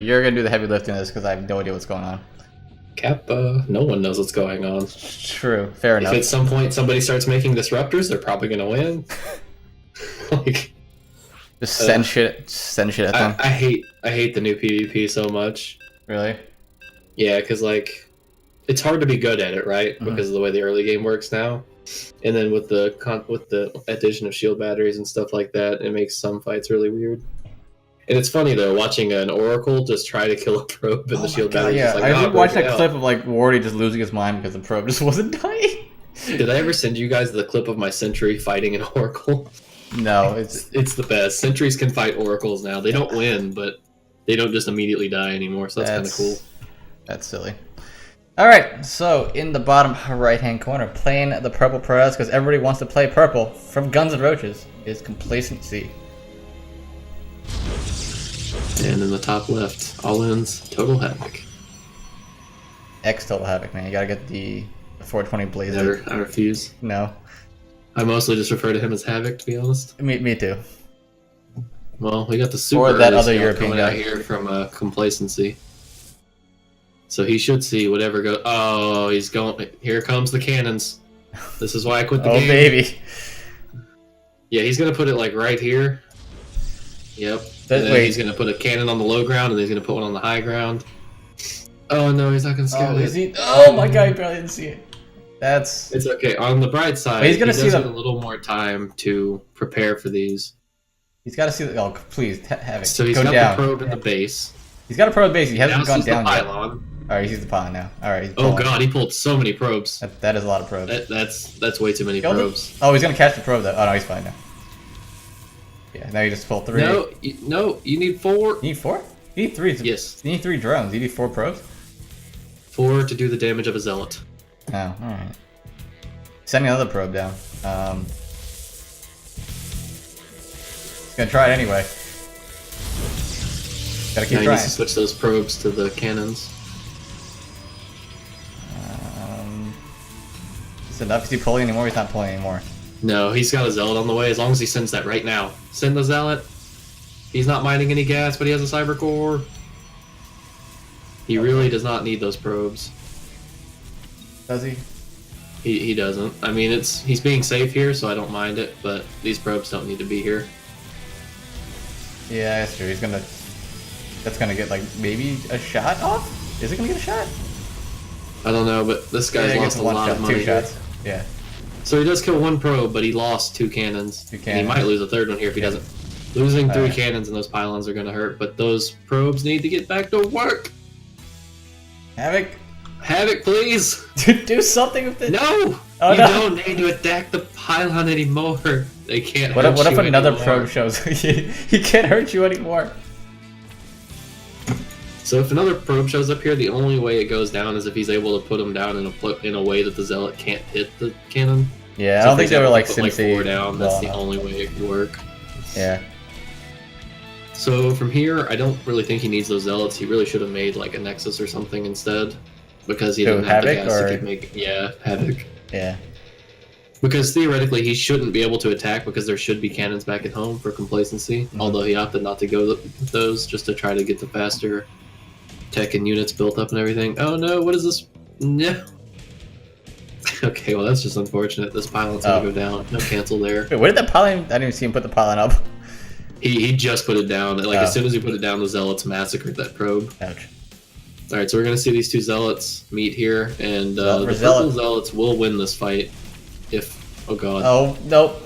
You're gonna do the heavy lifting of this because I have no idea what's going on. Kappa, no one knows what's going on. True, fair enough. If at some point somebody starts making disruptors, they're probably gonna win. Like, Just send shit at them. I hate the new PvP so much. Really? Yeah, because like, it's hard to be good at it, right? Because of the way the early game works now. And then with the addition of shield batteries and stuff like that, it makes some fights really weird. And it's funny though, watching an Oracle just try to kill a probe and the shield battery. Yeah, like, I did watch that out. clip of like Wardy just losing his mind because the probe just wasn't dying. Did I ever send you guys the clip of my sentry fighting an Oracle? No, it's the best. Sentries can fight Oracles now. They don't win, but they don't just immediately die anymore, so that's kind of cool. That's silly. Alright, so in the bottom right-hand corner, playing the purple Perez, because everybody wants to play purple, from Guns N' Roaches, is Complacency. And in the top left, all-ins, Total Havoc. Total Havoc, man. You gotta get the 420 Blazer. I refuse. No. I mostly just refer to him as Havoc, to be honest. Me too. Well, we got the super or that other European coming guy out here from Complacency. So he should see whatever goes. Oh, he's going. Here comes the cannons. This is why I quit the game. Oh, baby. Yeah, he's going to put it like right here. Yep. And then he's going to put a cannon on the low ground, and then he's going to put one on the high ground. Oh, no, he's not going to scout it. Oh, my God, he barely didn't see it. It's okay. On the bright side, he's gonna see a little more time to prepare for these. He's got to see the. Oh, please, have it. So he's got the probe in the base. He's got a probe base. He hasn't gone down yet. Pylon. All right, he sees the pylon now. All right. Oh God, he pulled so many probes. That is a lot of probes. That's way too many probes. Oh, he's gonna catch the probe though. Oh no, he's fine now. Yeah, now you just pull 3. No, you need 4. You need 4? You need 3. Yes. You need 3 drones. You need 4 probes. 4 to do the damage of a zealot. Oh, all right. Sending another probe down. He's gonna try it anyway. Gotta keep trying. He needs to switch those probes to the cannons. Is it enough? Is he pulling anymore? He's not pulling anymore. No, he's got a zealot on the way. As long as he sends that right now. Send the zealot. He's not mining any gas, but he has a cyber core. He really does not need those probes. Does he? He doesn't. I mean, he's being safe here, so I don't mind it. But these probes don't need to be here. Yeah, that's true. That's gonna get like maybe a shot off. Is it gonna get a shot? I don't know, but this guy's lost a lot of money. 2 shots. Yeah. So he does kill 1 probe, but he lost 2 cannons. 2 cannons. And he might lose a 3rd one here if he doesn't. Losing 3 cannons and those pylons are going to hurt, but those probes need to get back to work. Havoc, please. do something with it. No. You don't need to attack the pylon anymore. They can't. What if another probe shows? He can't hurt you anymore. So if another probe shows up here, the only way it goes down is if he's able to put them down in a way that the zealot can't hit the cannon. Yeah, so I don't think they were like put 4 down. That's the only way it could work. Yeah. So from here, I don't really think he needs those zealots. He really should have made like a Nexus or something instead, because he didn't have the gas to keep making. Yeah, Havoc. Yeah. Because theoretically, he shouldn't be able to attack because there should be cannons back at home for Complacency. Although he opted not to go with those just to try to get the faster tech and units built up and everything. Oh no, what is this? No. Okay, well that's just unfortunate. This pylon's gonna go down. No cancel there. Wait, where did that pylon? I didn't even see him put the pylon up. He just put it down. Like as soon as he put it down, the zealots massacred that probe. Ouch. All right, so we're gonna see these 2 zealots meet here, and the purple zealots will win this fight. If God. Oh nope.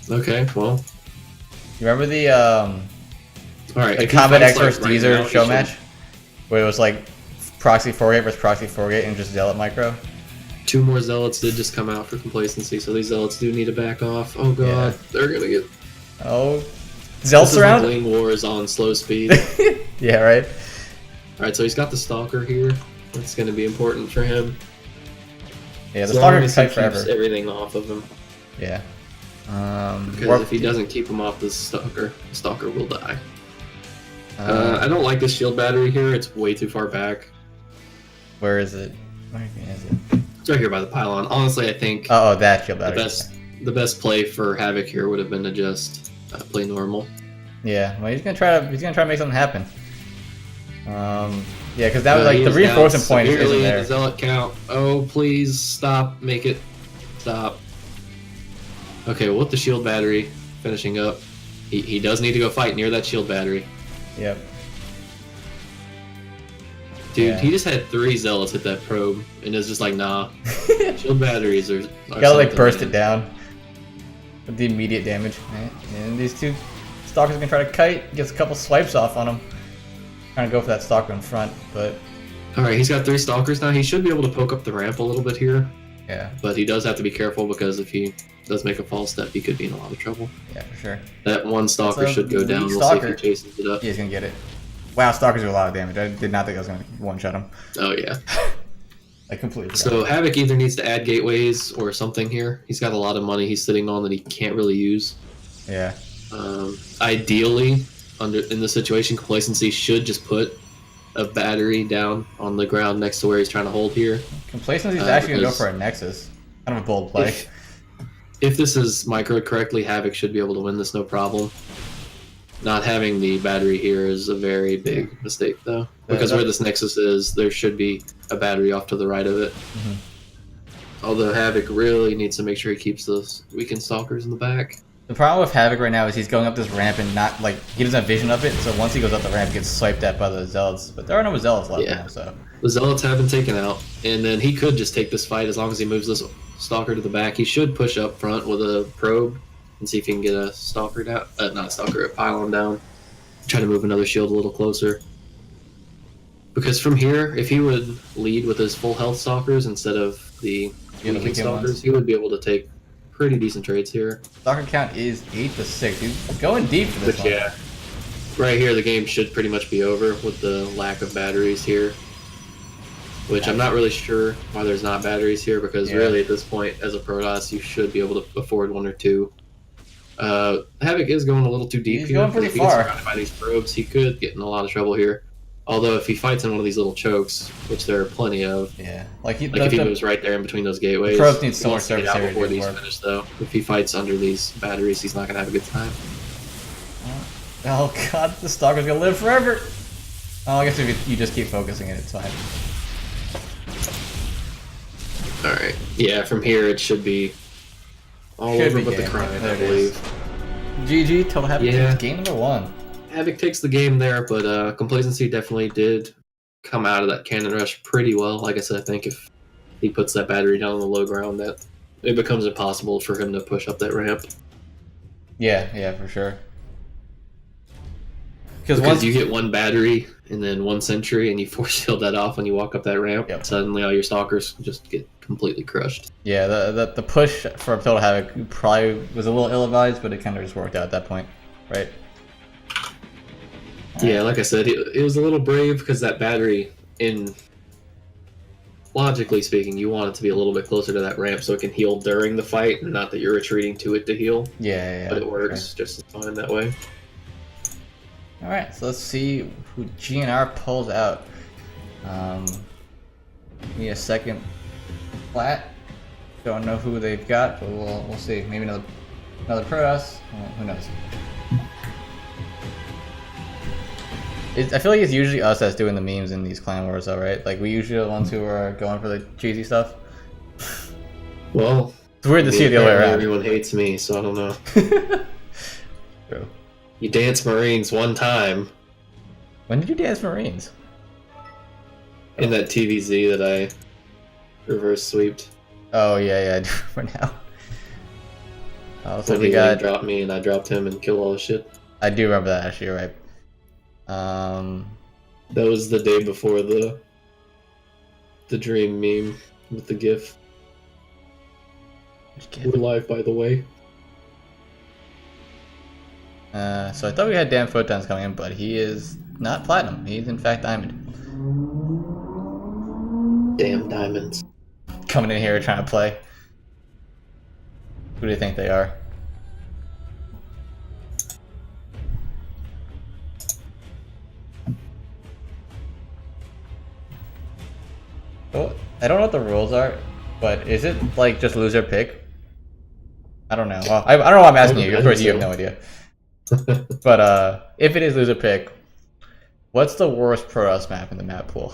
Okay, well. You remember the all right, the Combat X vs Deezer show match, where it was like proxy 4-gate versus proxy 4-gate and just zealot micro? 2 more zealots did just come out for Complacency, so these zealots do need to back off. Oh God, they're gonna get. Oh, zealots around. Lane War is on slow speed. Yeah, right. All right, so he's got the Stalker here. That's gonna be important for him. Yeah, the Stalker can fight forever. Keeps everything off of him. Yeah. Because if he doesn't keep him off the Stalker will die. I don't like this shield battery here. It's way too far back. Where is it? Where is it? It's right here by the pylon. Honestly, I think. Oh, that shield battery. The best play for Havoc here would have been to just play normal. Yeah, well, he's gonna try to make something happen. Yeah, because that was like the reinforcement point isn't there. Zealot count. Oh, please stop. Make it stop. Okay, well, with the shield battery finishing up, he does need to go fight near that shield battery. Yep. Dude, Yeah. he just had 3 zealots hit that probe, and it's just like, nah. Shield batteries are gotta like burst it down with the immediate damage. Right? And these 2 stalkers are gonna try to kite. Gets a couple swipes off on him. Trying to go for that stalker in front, but Alright, he's got 3 stalkers now. He should be able to poke up the ramp a little bit here. yeah. But he does have to be careful because if he does make a false step, he could be in a lot of trouble. Yeah, for sure. That one stalker That's a should go down. weak We'll see if stalker. he chases it up. Yeah, he's gonna get it. Wow, stalkers do a lot of damage. I did not think I was gonna one-shot him. Oh, yeah. I completely forgot. So Havoc either needs to add gateways or something here. He's got a lot of money he's sitting on that he can't really use. Yeah. Ideally, in this situation, Complacency should just put a battery down on the ground next to where he's trying to hold here. Complacency is actually gonna go for a Nexus. Kind of a bold play. If this is microed correctly, Havoc should be able to win this no problem. Not having the battery here is a very big mistake, though. Because where this Nexus is, there should be a battery off to the right of it. Although Havoc really needs to make sure he keeps those weakened stalkers in the back. The problem with Havoc right now is he's going up this ramp and not like he doesn't have vision of it. So once he goes up the ramp, he gets swiped at by the zealots. But there are no zealots left now, so The zealots have been taken out, and then he could just take this fight as long as he moves this stalker to the back. He should push up front with a probe and see if he can get a stalker down. Not a stalker, a pylon down. Try to move another shield a little closer. Because from here, if he would lead with his full health stalkers instead of the weakened stalkers, he would be able to take pretty decent trades here. stalker count is 8 to 6. He's going deep for this But one. yeah, right here the game should pretty much be over with the lack of batteries here. Which I'm not really sure why there's not batteries here, because really at this point, as a Protoss, you should be able to afford 1 or 2. Havoc is going a little too deep He's here. going pretty if he far. gets surrounded by these probes, he could get in a lot of trouble here. Although if he fights in one of these little chokes, which there are plenty of, Yeah, like if he moves right there in between those gateways, probes need so he much wants to get surface out area before to these work. finish, though. If he fights under these batteries, he's not going to have a good time. Oh god, the stalker's gonna live forever. Oh, I guess if you just keep focusing it, it's fine. Alright, yeah, from here it should be all Should over be but the game. crime, There I it is. believe. GG, Total Havoc takes game number 1. Havoc takes the game there, but Complacency definitely did come out of that cannon rush pretty well. Like I said, I think if he puts that battery down on the low ground, that it becomes impossible for him to push up that ramp. Yeah, for sure. Because once you get 1 battery and then 1 sentry, and you force shield that off when you walk up that ramp, suddenly all your stalkers just get completely crushed. Yeah, the push for Total Havoc probably was a little ill-advised, but it kind of just worked out at that point, right? Yeah, like I said, it was a little brave because that battery, logically speaking, you want it to be a little bit closer to that ramp so it can heal during the fight, and not that you're retreating to it to heal. Yeah. But it works just as fine that way. Alright, so let's see who GnR pulls out. Give me a second flat. Don't know who they've got, but we'll see. Maybe another Protoss. Who knows? I feel like it's usually us that's doing the memes in these clan wars, though, right? Like, we usually are the ones who are going for the cheesy stuff. Well, it's weird to see it the other way around. Everyone hates me, so I don't know. True. You dance Marines 1 time. When did you dance Marines? In that TVZ that I reverse sweeped. Oh, yeah, I do for now. Oh, so when we he got... dropped me and I dropped him and killed all the shit. I do remember that, actually, you're right. That was the day before the dream meme with the GIF. We're live, by the way. So I thought we had Dan Photons coming in, but he is not platinum. He's in fact diamond. Damn diamonds. Coming in here trying to play. Who do you think they are? Oh, I don't know what the rules are, but is it like just loser pick? I don't know. Well, I don't know why I'm asking you. Of course, you have no idea. But if it is loser pick, What's the worst Protoss map in the map pool?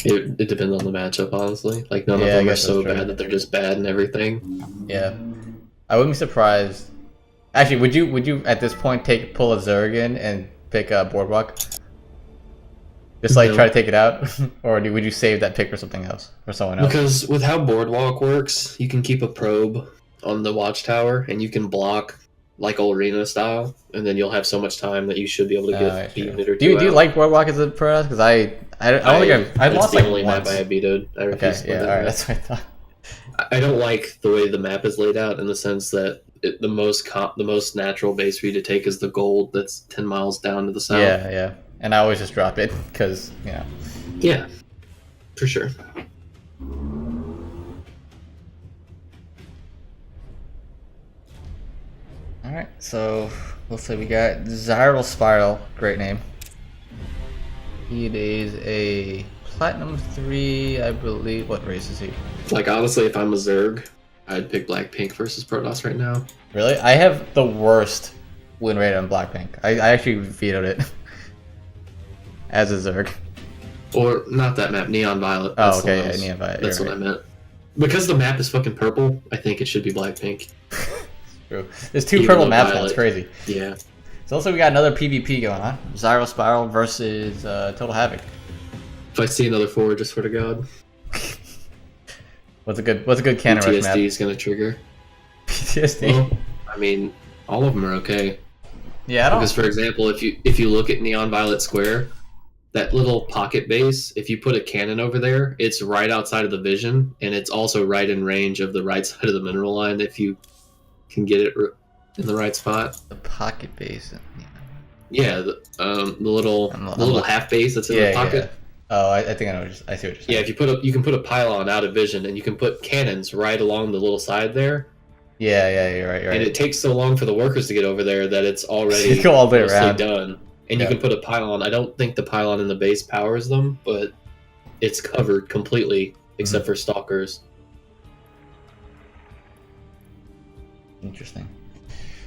It depends on the matchup, honestly. Like none of Yeah, I them are guess that's so true. bad that they're just bad and everything. Yeah, I wouldn't be surprised. Actually, would you at this point pull a Zerg and pick a Boardwalk? Just like No. try to take it out, or would you save that pick for something else, for someone else? Because with how Boardwalk works, you can keep a probe on the watchtower and you can block like arena style, and then you'll have so much time that you should be able to get a unit or two. Do you like Boardwalk as a Protoss? Because I don't think I've lost the like only once. map I have vetoed. I refuse Okay, to yeah, play all right, that that's what I thought. I don't like the way the map is laid out in the sense that the most natural base for you to take is the gold that's 10 miles down to the south. Yeah, and I always just drop it because Yeah, for sure. All right, so let's say we got Zyral Spiral, great name. He is a Platinum 3, I believe. What race is he? Like honestly, if I'm a Zerg, I'd pick Blackpink versus Protoss right now. Really? I have the worst win rate on Blackpink. I actually vetoed it as a Zerg. Or not that map, Neon Violet. Oh, okay, yeah, Neon Violet. That's what I meant. Because the map is fucking purple, I think it should be Blackpink. True. There's two purple maps now. It's crazy. Yeah. So also we got another PvP going on. Zyral Spiral versus Total Havoc. If I see another forward, just swear to God. What's a good cannon rush map? PTSD is gonna trigger. PTSD. Well, I mean, all of them are okay. Yeah, I don't. Because for example, if you look at Neon Violet Square, that little pocket base, if you put a cannon over there, it's right outside of the vision, and it's also right in range of the right side of the mineral line if you can get it in the right spot. The pocket base. Yeah, the little half base that's in the pocket. Yeah. Oh, I think I know. I see what you're saying. Yeah, if you can put a pylon out of vision, and you can put cannons right along the little side there. Yeah, you're right. And it takes so long for the workers to get over there that it's already go all the way mostly around. done. And you can put a pylon. I don't think the pylon in the base powers them, but it's covered completely except for stalkers. Interesting.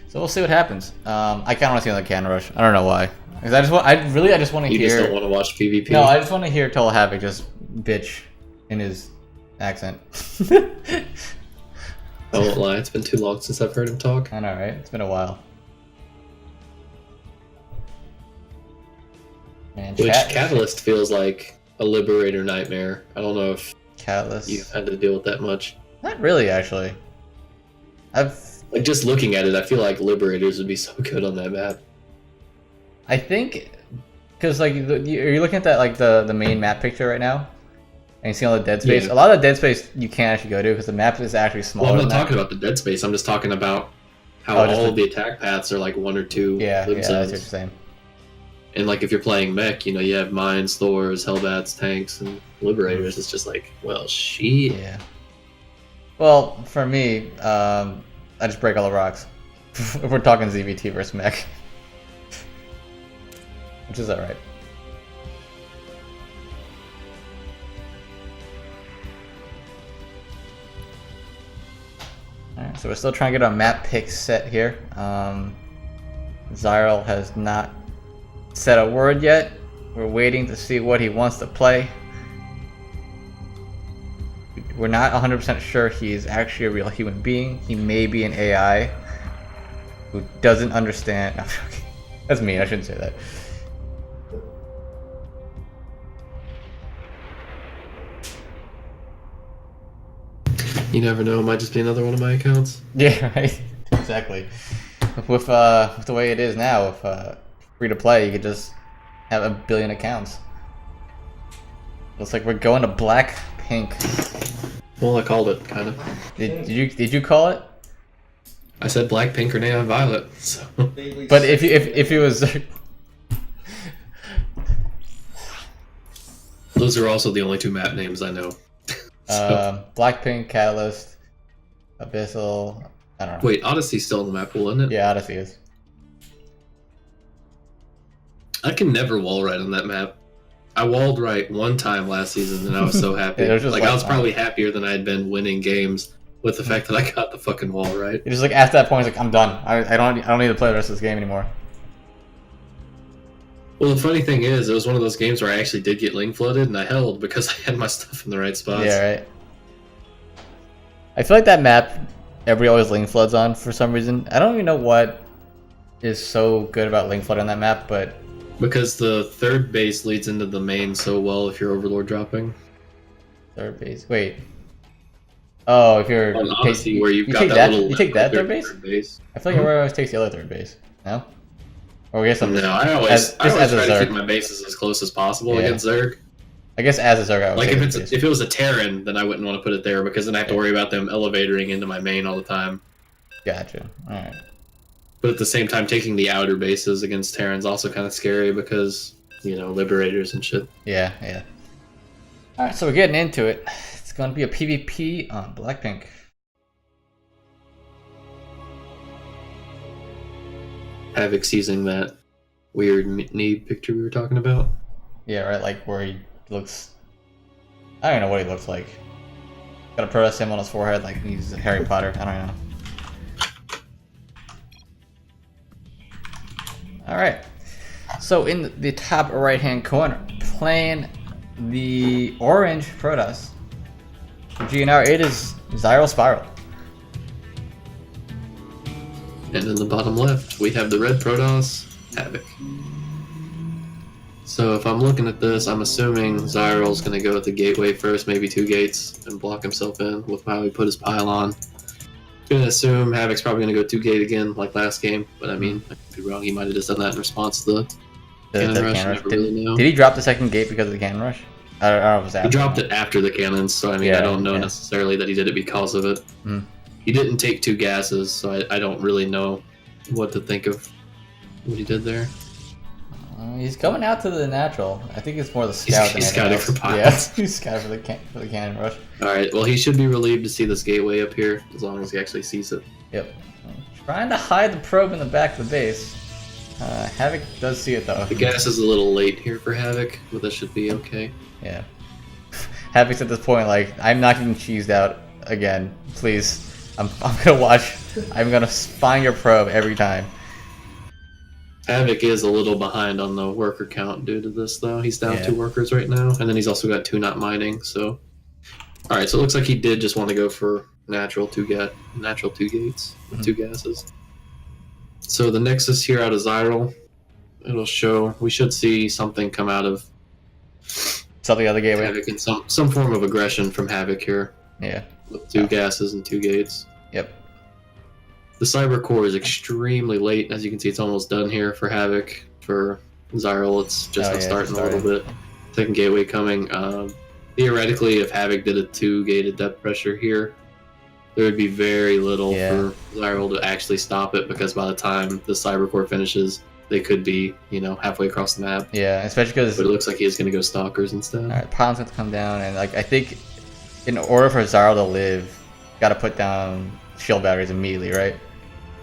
So we'll see what happens. I kind of want to see another cannon rush. I don't know why. Because I just want to hear. You just don't want to watch PvP. No, I just want to hear Total Havoc just bitch in his accent. I won't lie, it's been too long since I've heard him talk. I know, right? It's been a while. Man, Which Catalyst feels like a Liberator nightmare. I don't know if Catalyst. you've had to deal with that much. Not really, actually. Like just looking at it, I feel like Liberators would be so good on that map. I think, because like, are you looking at that like the main map picture right now? And you see all the dead space. Yeah. A lot of the dead space you can't actually go to because the map is actually smaller. Well, I'm not talking about the dead space. I'm just talking about how all of the attack paths are like 1 or 2 Yeah, live that's zones. what you're saying. And like if you're playing mech, you have mines, Thors, Hellbats, tanks, and Liberators. It's just like, well, shit. Yeah. Well, for me, I just break all the rocks. If we're talking ZVT versus mech. Which is alright. Alright, so we're still trying to get our map pick set here. Zyral has not said a word yet. We're waiting to see what he wants to play. We're not 100% sure he's actually a real human being. He may be an AI who doesn't understand. No, okay. That's mean, I shouldn't say that. You never know, it might just be another one of my accounts. Yeah, right. Exactly. With the way it is now, if free to play, you could just have 1 billion accounts. Looks like we're going to black pink. Well, I called it, kind of. Did you call it? I said black, pink, or neon violet. So. But if it was. Those are also the only 2 map names I know. Blackpink, Catalyst, Abyssal. I don't know. Wait, Odyssey's still in the map pool, isn't it? Yeah, Odyssey is. I can never wall right on that map. I walled right 1 time last season, and I was so happy. Yeah, like I was probably happier than I had been winning games with the fact that I got the fucking wall right. You're just like after that point, it's like I'm done. I don't need to play the rest of this game anymore. Well, the funny thing is, it was one of those games where I actually did get link flooded, and I held because I had my stuff in the right spots. Yeah, right. I feel like that map, everybody always link floods on for some reason. I don't even know what is so good about link flood on that map, but Because the third base leads into the main so well if you're Overlord dropping. third base. Wait. Oh, if you're On Odyssey, where you've you got take that that, little you take that third third base. I feel like Mhm. everyone always takes the other third base. No. Or I guess I'm No, just, I always as try a to Zerg. keep my bases as close as possible Yeah. against Zerg. I guess as a Zerg, I would Like take if the it's base. if it was a Terran, then I wouldn't want to put it there because then I have to worry about them elevatoring into my main all the time. Gotcha. All right. But at the same time, taking the outer bases against Terrans also kind of scary because liberators and shit. Yeah, yeah. All right, so we're getting into it. It's going to be a PvP on Blackpink. Havoc's using that weird knee picture we were talking about. Yeah, right. Like where he looks. I don't know what he looks like. Got a Protoss symbol on his forehead, like he's Harry Potter. I don't know. All right. So in the top right-hand corner, playing the orange Protoss GnR, it is Zyral Spiral. And in the bottom left, we have the red Protoss, Havoc. So if I'm looking at this, I'm assuming Zyral's going to go at the gateway first, maybe 2 gates, and block himself in with how he put his pile on. Gonna assume Havoc's probably going to go 2 gate again, like last game, but I mean, I could be wrong. He might have just done that in response to the cannon rush. I never really know. Did he drop the second gate because of the cannon rush? I don't know if it was after. He dropped it after the cannons, so I mean, Yeah, I don't know yeah. necessarily that he did it because of it. Mm. He didn't take 2 gases, so I don't really know what to think of what he did there. He's going out to the natural. I think it's more the scout. He's than anything scouting for else. pilots. Yeah, he's scouting for the cannon rush. Alright, well, he should be relieved to see this gateway up here, as long as he actually sees it. Yep. Trying to hide the probe in the back of the base. Havoc does see it though. The gas is a little late here for Havoc, but that should be okay. Yeah. Havoc's at this point like, I'm not getting cheesed out again. Please. I'm gonna watch. I'm gonna find your probe every time. Havoc is a little behind on the worker count due to this, though. He's down Yeah. 2 workers right now, and then he's also got 2 not mining, so... Alright, so it looks like he did just want to go for natural 2 gates with 2 gases. So the Nexus here out of Zyral, it'll show... We should see something come out of Something other gateway. Havoc and some form of aggression from Havoc here. Yeah. With 2 gases and 2 gates. Yep. The Cyber Core is extremely late. As you can see, it's almost done here for Havoc. For Zyral, it's just starting a little bit. Second gateway coming. Theoretically, if Havoc did a 2-gated depth pressure here, there would be very little for Zyral to actually stop it, because by the time the Cyber Core finishes, they could be, halfway across the map. Yeah, especially because... But it looks like he's going to go Stalkers instead. Alright, Pylon's going to come down, and like I think in order for Zyral to live, got to put down shield batteries immediately, right?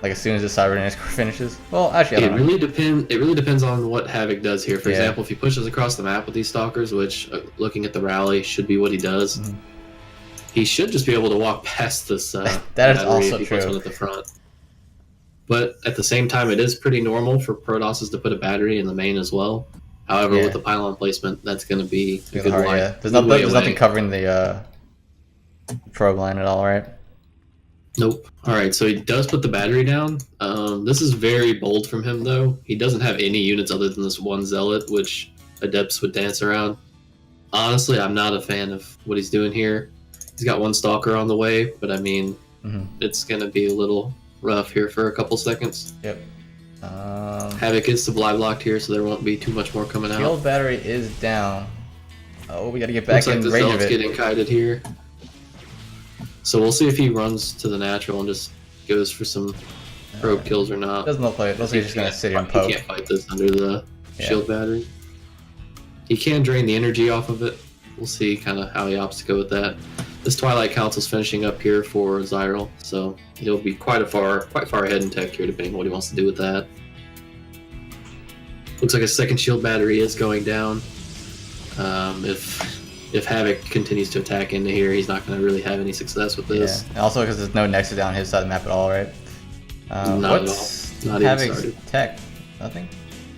Like as soon as the Cybernetics Core finishes. Well, actually, I don't know. It really depends on what Havoc does here. For Yeah. example, if he pushes across the map with these Stalkers, which, looking at the rally, should be what he does, he should just be able to walk past this That is battery also if he puts true. one at the front. But at the same time, it is pretty normal for Protosses to put a battery in the main as well. However, with the pylon placement, that's going to be a good hard, line. yeah. There's nothing covering the probe line at all, right? Nope. Alright, so he does put the battery down. This is very bold from him, though. He doesn't have any units other than this one Zealot, which Adepts would dance around. Honestly, I'm not a fan of what he's doing here. He's got 1 Stalker on the way, but I mean, it's going to be a little rough here for a couple seconds. Yep. Havoc is supply blocked here, so there won't be too much more coming out. Shield battery is down. Oh, we got to get back Looks like in the range of Zealot's it. getting kited here. So we'll see if he runs to the natural and just goes for some probe kills or not. Doesn't look like it. Looks like he's just going to sit here and poke. He can't fight this under the shield battery. He can drain the energy off of it. We'll see kind of how he opts to go with that. This Twilight Council's finishing up here for Zyral, so he'll be quite far ahead in tech here, depending on what he wants to do with that. Looks like a second shield battery is going down. If Havoc continues to attack into here, he's not going to really have any success with this. Yeah. And also because there's no Nexus down his side of the map at all, right? Not what's at all. Not even Havoc's started. tech? Nothing?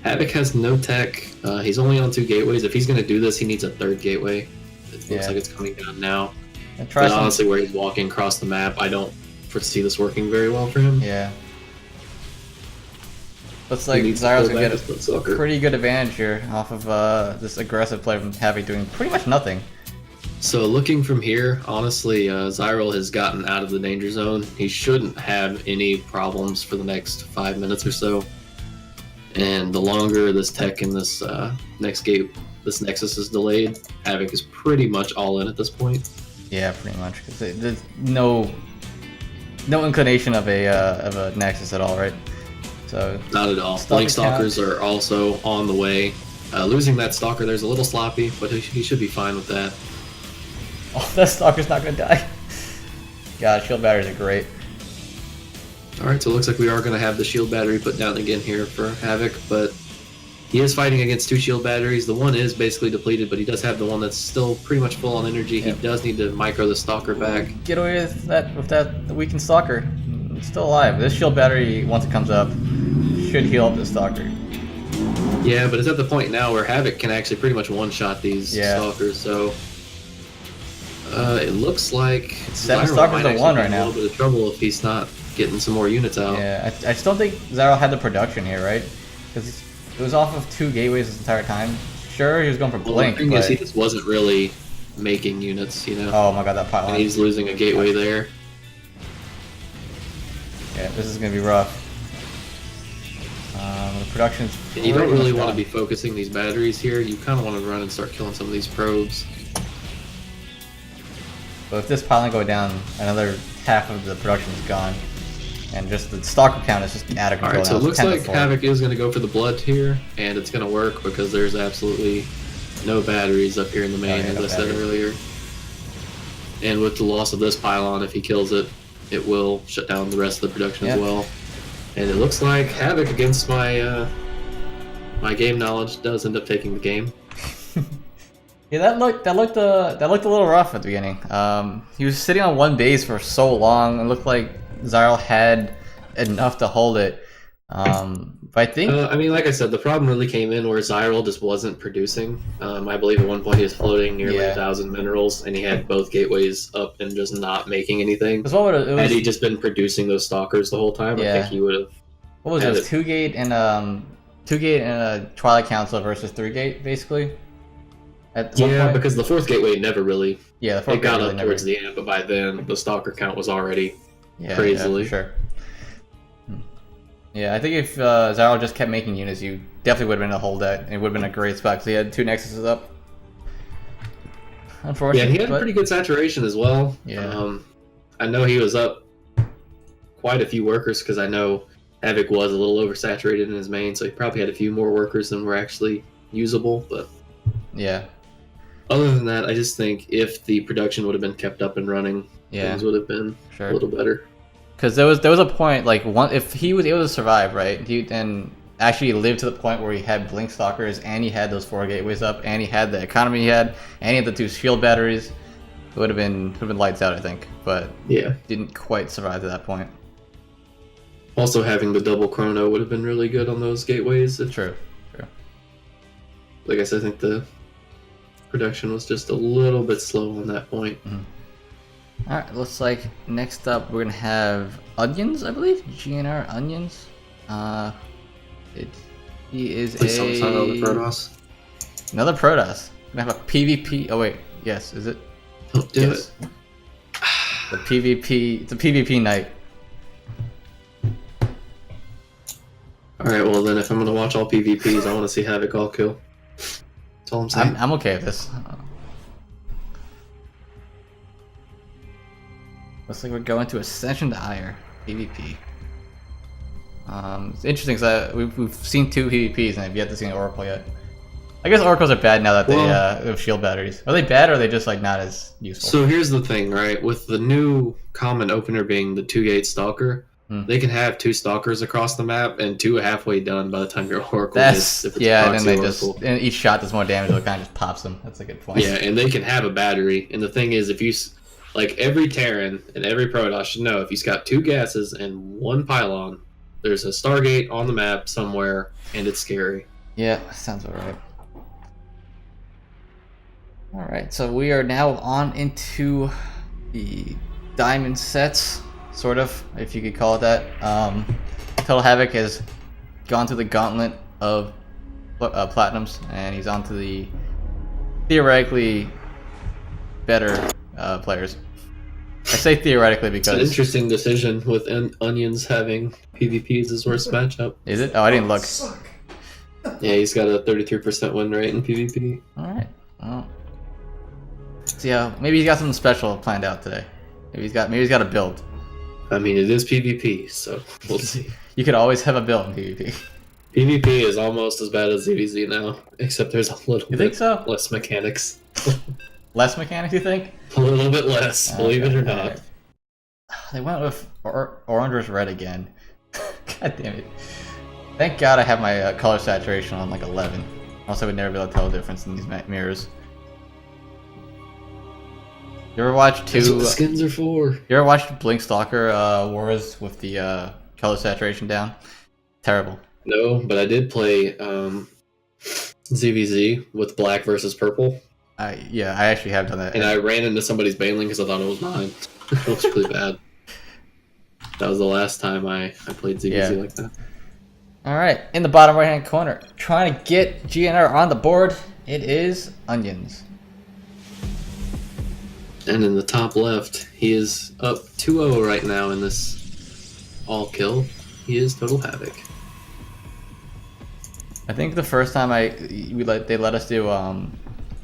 Havoc has no tech. He's only on 2 gateways. If he's going to do this, he needs a 3rd gateway. It looks like it's coming down now. But honestly, where he's walking across the map, I don't foresee this working very well for him. Yeah. Looks like Zyro's gonna get a pretty good advantage here off of this aggressive play from Heavy doing pretty much nothing. So looking from here, honestly, Zyral has gotten out of the danger zone. He shouldn't have any problems for the next 5 minutes or so. And the longer this tech in this this Nexus is delayed, Havoc is pretty much all in at this point. Yeah, pretty much. Cause there's no inclination of a Nexus at all, right? So not at all. Blink Stalkers are also on the way. Losing that Stalker there's a little sloppy, but he should be fine with that. Oh, that Stalker's not gonna die. God, shield batteries are great. Alright, so it looks like we are going to have the shield battery put down again here for Havoc, but he is fighting against 2 shield batteries. The one is basically depleted, but he does have the one that's still pretty much full on energy. Yep. He does need to micro the Stalker back. Get away with that weakened Stalker. It's still alive. This shield battery, once it comes up, should heal up the Stalker. Yeah, but it's at the point now where Havoc can actually pretty much one-shot these Stalkers, so it looks like 7 Stalkers to 1 right now. A little bit of trouble if he's not getting some more units out. Yeah, I just don't think Zyral had the production here, right? Because it was off of 2 gateways this entire time. Sure, he was going for Blink, the thing is, he just wasn't really making units, you know? Oh my god, that pylon. And he's losing a gateway there. Yeah, this is going to be rough. The production's you don't really want to be focusing these batteries here. You kind of want to run and start killing some of these probes. But if this pylon go down, another half of the production is gone. And just the Stalker count is just out of control. Alright, so it looks like Havoc is going to go for the blood here, and it's going to work because there's absolutely no batteries up here in the main, as I said earlier. And with the loss of this pylon, if he kills it, it will shut down the rest of the production as well. And it looks like Havoc, against my my game knowledge, does end up taking the game. Yeah, that looked a little rough at the beginning. He was sitting on 1 base for so long. It looked like Zyral had enough to hold it. But I think I mean, like I said, the problem really came in where Zyral just wasn't producing. I believe at one point he was floating nearly 1,000 minerals, and he had both gateways up and just not making anything. Had he just been producing those Stalkers the whole time, I think he would have. What was it? 2 gate and a Twilight Council versus 3 gate, basically. Because the 4th gateway never really. Yeah, the 4th it got up towards the end, but by then the Stalker count was already crazily. Yeah, for sure. Yeah, I think if Zyral just kept making units, you definitely would have been able to hold that. It would have been a great spot because he had 2 Nexuses up. Unfortunately. Yeah, he had pretty good saturation as well. Yeah. I know he was up quite a few workers because I know Havoc was a little oversaturated in his main, so he probably had a few more workers than were actually usable. But yeah. Other than that, I just think if the production would have been kept up and running, things would have been a little better. Because there was a point, like, if he was able to survive, right, he then actually lived to the point where he had Blink Stalkers, and he had those 4 gateways up, and he had the economy he had, and he had the 2 shield batteries, it would have been lights out, I think. But didn't quite survive to that point. Also, having the double chrono would have been really good on those gateways. True. Like I said, I think the production was just a little bit slow on that point. Alright, looks like next up we're gonna have Onions, I believe? GnR Onions. He is another Protoss. Another Protoss. We're gonna have a PvP. Oh wait, yes, is it? Don't do it. The PvP. It's a PvP night. Alright, well then if I'm gonna watch all PvPs, I want to see Havoc all kill. That's all I'm saying. I'm okay with this. Looks like we're going to Ascension to Ire PvP. It's interesting because we've seen 2 PvPs and I've yet to see an Oracle yet. I guess Oracles are bad now that they have shield batteries. Are they bad or are they just like not as useful? So here's the thing, right? With the new common opener being the 2-gate Stalker, they can have 2 Stalkers across the map and 2 halfway done by the time your Oracle is. And then they and each shot does more damage, so it kind of just pops them. That's a good point. Yeah, and they can have a battery. And the thing is, if you, like every Terran and every Protoss should know, if you've got 2 gases and 1 pylon, there's a Stargate on the map somewhere, and it's scary. Yeah, sounds about right. Alright, so we are now on into the diamond sets, sort of, if you could call it that. Total Havoc has gone through the gauntlet of platinums, and he's on to the theoretically better players. I say theoretically because... It's an interesting decision with Onions having PvP as his worst matchup. Is it? Oh, I didn't look. Yeah, he's got a 33% win rate in PvP. Alright, well... See how maybe he's got something special planned out today. Maybe he's got a build. I mean, it is PvP, so we'll see. You could always have a build in PvP. PvP is almost as bad as ZVZ now, except there's a little bit less mechanics. Less mechanics, you think? A little bit less, believe it or not. Right. They went with orange versus red again. God damn it. Thank God I have my color saturation on like 11. Else I would never be able to tell the difference in these mirrors. You ever watch That's what the skins are for. You ever watched Blink Stalker Wars with the color saturation down? Terrible. No, but I did play ZVZ with black versus purple. Yeah, I actually have done that. And I ran into somebody's Baneling because I thought it was mine. It was pretty bad. That was the last time I played ZVZ like that. Alright, in the bottom right hand corner, trying to get GnR on the board, it is Onions. And in the top left, he is up 2-0 right now in this all kill. He is Total Havoc. I think the first time they let us do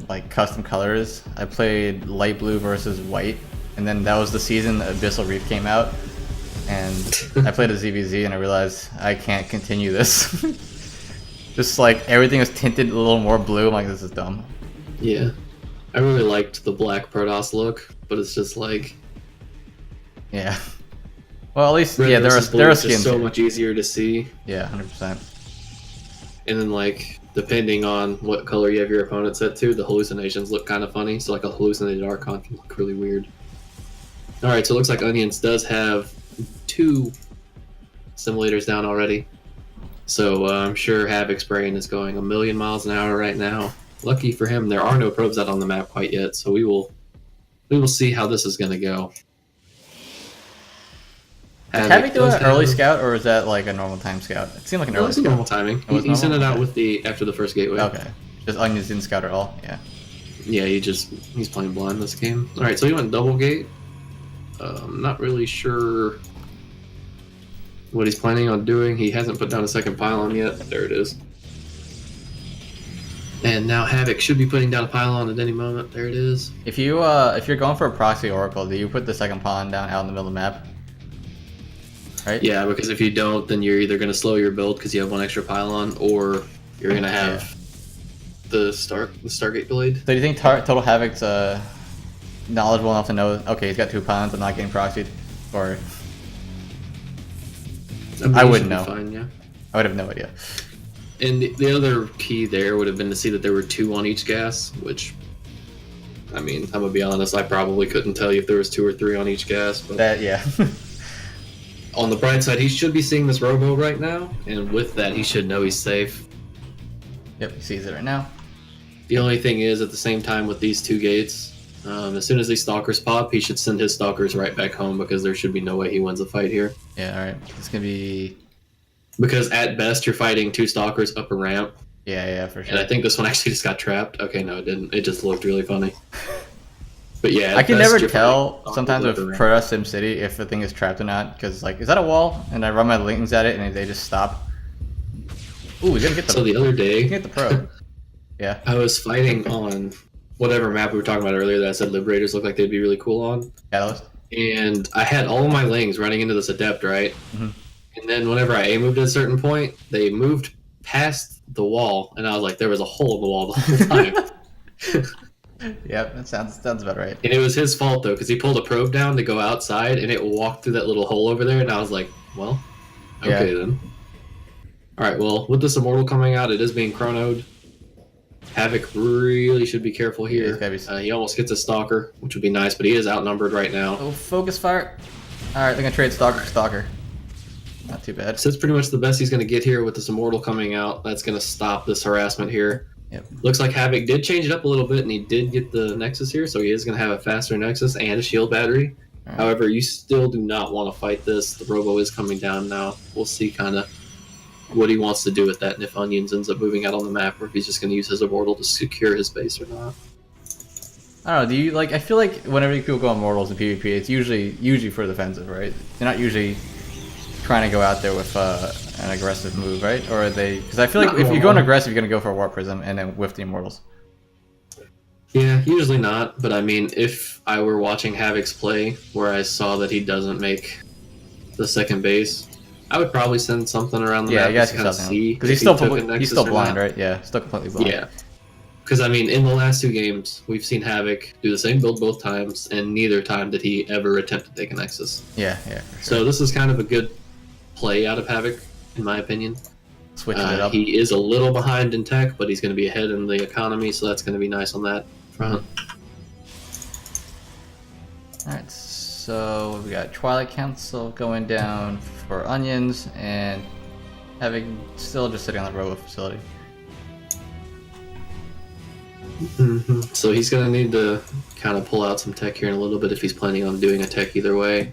like custom colors, I played light blue versus white, and then that was the season Abyssal Reef came out, and I played a ZVZ and I realized I can't continue this. Just like everything was tinted a little more blue. I'm like, this is dumb. Yeah. I really liked the black Protoss look, but it's just like... Yeah. Well, at least, red yeah, there are skins. Just so much easier to see. Yeah, 100%. And then, like, depending on what color you have your opponent set to, the hallucinations look kind of funny. So, like, a hallucinated Archon can look really weird. Alright, so it looks like Onions does have 2 simulators down already. So, I'm sure Havoc's brain is going a million miles an hour right now. Lucky for him, there are no probes out on the map quite yet, so we will see how this is going to go. Did Havoc do an early scout, or is that like a normal time scout? It seemed like an early scout. Normal timing. He sent it out with after the first gateway. Okay. Just Onions didn't scout at all? Yeah. Yeah, he's playing blind this game. Alright, so he went double gate. Not really sure what he's planning on doing. He hasn't put down a second pylon yet. There it is. And now Havoc should be putting down a pylon at any moment. There it is. If you're going for a proxy oracle, do you put the second pylon down out in the middle of the map? Right? Yeah, because if you don't, then you're either going to slow your build because you have 1 extra pylon, or you're going to have the Stargate Blade. So do you think Total Havoc's knowledgeable enough to know, okay, he's got 2 pylons, I'm not getting proxied? Or... I wouldn't know. Fine, yeah. I would have no idea. And the other key there would have been to see that there were 2 on each gas, which, I mean, I'm gonna be honest, I probably couldn't tell you if there was 2 or 3 on each gas. But that, yeah. On the bright side, he should be seeing this robo right now, and with that, he should know he's safe. Yep, he sees it right now. The only thing is, at the same time with these 2 gates, as soon as these stalkers pop, he should send his stalkers right back home because there should be no way he wins the fight here. Yeah, alright. It's gonna be... Because at best, you're fighting 2 stalkers up a ramp. Yeah, for sure. And I think this one actually just got trapped. Okay, no, it didn't. It just looked really funny. But yeah, I can never tell sometimes with Protoss SimCity if the thing is trapped or not, because like, is that a wall? And I run my lings at it and they just stop. Ooh, we gotta get the... So the other day... Get the probe. Yeah. I was fighting on whatever map we were talking about earlier that I said Liberators look like they'd be really cool on. Catalyst. And I had all of my lings running into this Adept, right? Mm-hmm. And then whenever I A-moved at a certain point, they moved past the wall, and I was like, there was a hole in the wall the whole time. Yep, that sounds about right. And it was his fault, though, because he pulled a probe down to go outside, and it walked through that little hole over there, and I was like, well, okay then. Alright, well, with this Immortal coming out, it is being chronoed. Havoc really should be careful here. He almost gets a Stalker, which would be nice, but he is outnumbered right now. Oh, focus fire. Alright, they're going to trade Stalker for Stalker. Not too bad. So that's pretty much the best he's going to get here with this Immortal coming out. That's going to stop this harassment here. Yep. Looks like Havoc did change it up a little bit, and he did get the Nexus here, so he is going to have a faster Nexus and a shield battery. Right. However, you still do not want to fight this. The Robo is coming down now. We'll see kind of what he wants to do with that, and if Onions ends up moving out on the map, or if he's just going to use his Immortal to secure his base or not. I don't know. Do you like? I feel like whenever people go Immortals in PvP, it's usually for defensive, right? They're not usually trying to go out there with an aggressive move, right? Or are they? Because I feel like if you're going aggressive, you're gonna go for a Warp Prism and then whiff the Immortals. Yeah, usually not. But I mean, if I were watching Havoc's play, where I saw that he doesn't make the second base, I would probably send something around the map you guys to can kind of stop see. because he's still blind, right? Yeah, still completely blind. Yeah. Because, I mean, in the last 2 games, we've seen Havoc do the same build both times, and neither time did he ever attempt to take a Nexus. Yeah, for sure. So this is kind of a good play out of Havoc, in my opinion. Switching it up. He is a little behind in tech, but he's going to be ahead in the economy, so that's going to be nice on that front. Alright, so we got Twilight Council going down for Onions, and having still just sitting on the Robo facility. So he's going to need to kind of pull out some tech here in a little bit if he's planning on doing a tech either way.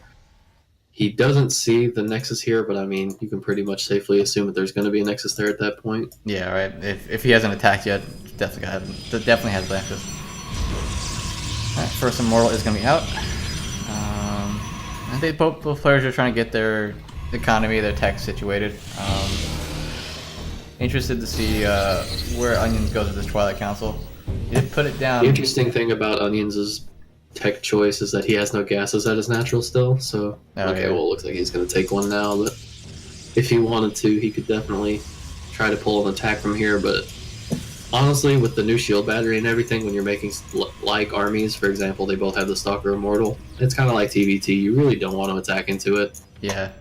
He doesn't see the Nexus here, but I mean, you can pretty much safely assume that there's going to be a Nexus there at that point. Yeah, right. If he hasn't attacked yet, definitely has Nexus. Alright, first Immortal is going to be out. I think both players are trying to get their economy, their tech situated. Interested to see where Onions goes with this Twilight Council. He did put it down. The interesting thing about Onions' tech choice is that he has no gases at his natural still, so well, it looks like he's going to take one now, but if he wanted to, he could definitely try to pull an attack from here, but honestly, with the new shield battery and everything, when you're making like armies, for example, they both have the Stalker Immortal, it's kind of like TVT, you really don't want to attack into it. Yeah.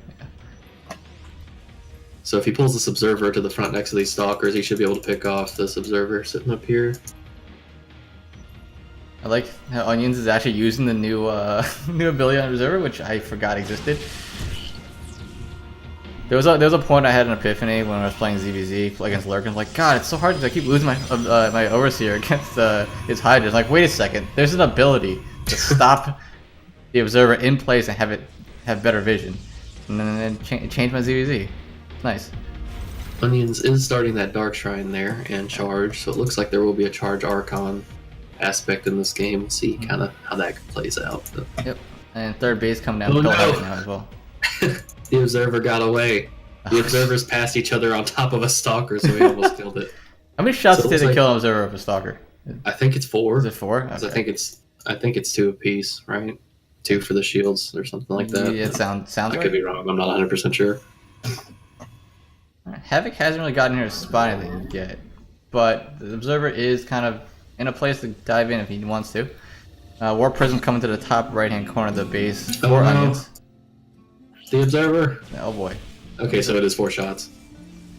So if he pulls this Observer to the front next to these Stalkers, he should be able to pick off this Observer sitting up here. I like how Onions is actually using the new new ability on Observer, which I forgot existed. There was a point I had an epiphany when I was playing ZVZ against Lurkin. Like, God, it's so hard because I keep losing my my Overseer against his Hydra. Like, wait a second, there's an ability to stop the Observer in place and have better vision, and then change my ZVZ. Nice. Onions is starting that Dark Shrine there and charge, so it looks like there will be a charge Archon aspect in this game. We'll see kind of how that plays out. But... Yep, and third base coming down now as well. The Observer got away. The Observers passed each other on top of a Stalker, so he almost killed it. How many shots did it kill an Observer with a Stalker? I think it's 4. Is it 4? Okay. I think it's 2 apiece, right? 2 for the shields or something like that. Yeah, it sounds I right. could be wrong. I'm not 100% sure. Havoc hasn't really gotten here to spot anything yet, but the Observer is kind of in a place to dive in if he wants to. Warp Prism coming to the top right-hand corner of the base for Onions. The Observer. Oh boy. Okay, so it is 4 shots.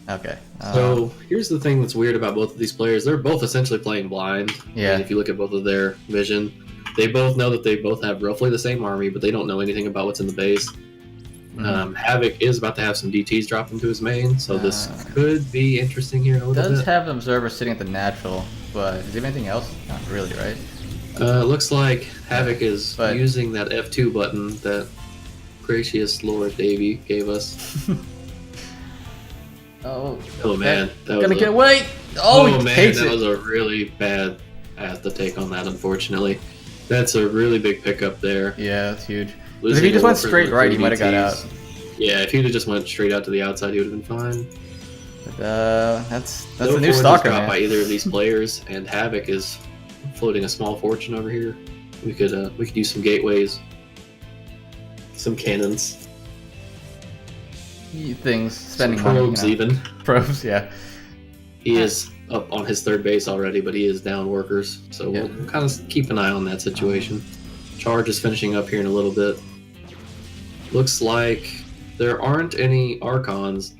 Okay. So here's the thing that's weird about both of these players. They're both essentially playing blind. Yeah. And if you look at both of their vision, they both know that they both have roughly the same army, but they don't know anything about what's in the base. Havoc is about to have some DTs drop into his main, so this could be interesting here in a little bit. Does have an Observer sitting at the natural, but is there anything else? Not really, right? Looks like Havoc is using that F2 button that gracious Lord Davey gave us. Oh man, that gonna was get away! Oh, he man, takes that it. was a really bad path to take on that. Unfortunately, that's a really big pickup there. Yeah, that's huge. If he just went straight right, he might have got out. Yeah, if he'd have just went straight out to the outside, he would have been fine. But, that's no the new Stalker, man. By either of these players, and Havoc is floating a small fortune over here. We could use some gateways, some cannons, things, spending some probes, money, even probes. Yeah, he is up on his third base already, but he is down workers, so we'll kind of keep an eye on that situation. Charge is finishing up here in a little bit. Looks like there aren't any Archons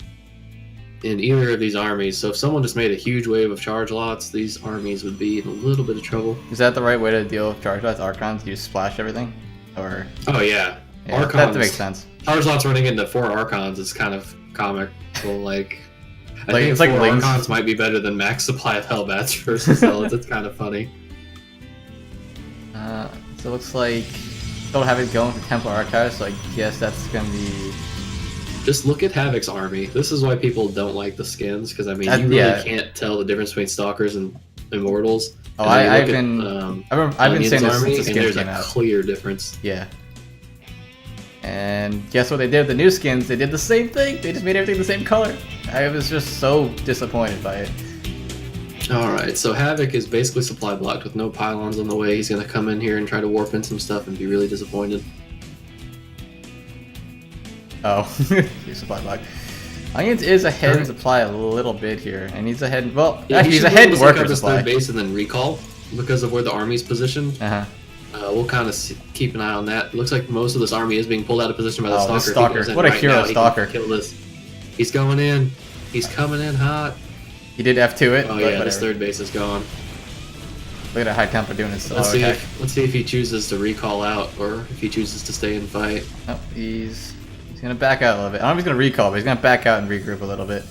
in either of these armies, so if someone just made a huge wave of charge lots, these armies would be in a little bit of trouble. Is that the right way to deal with charge lots? Archons? Do you splash everything? Or oh yeah, Archons. That makes sense. Charge lots running into 4 Archons is kind of comical. Like, I Like think it's like 4 Lings. Archons might be better than max supply of Hellbats versus Zealots. It's kind of funny. So it looks like don't have it going for Templar Archives, so I guess that's gonna be. Just look at Havoc's army. This is why people don't like the skins, because I mean, you really can't tell the difference between Stalkers and Immortals. Oh, And I've then been saying this army, since the and skins there's came a out. clear difference. Yeah. And guess what they did with the new skins? They did the same thing. They just made everything the same color. I was just so disappointed by it. Alright, so Havoc is basically supply blocked with no pylons on the way. He's going to come in here and try to warp in some stuff and be really disappointed. Oh, he's supply block. Onions is ahead in supply a little bit here, and he's ahead. Well, Yeah, actually, he's ahead in worker his supply. third base and then recall because of where the army's positioned. Uh-huh. We'll kind of keep an eye on that. Looks like most of this army is being pulled out of position by the Oh, Stalker. this Stalker. What a hero Stalker. Kill this. He's going in. He's coming in hot. He did F2 it. Oh yeah, his third base is gone. Look at that high tempo doing his Let's see if he chooses to recall out or if he chooses to stay and fight. Oh, he's gonna back out a little bit. I don't know if he's gonna recall, but he's gonna back out and regroup a little bit.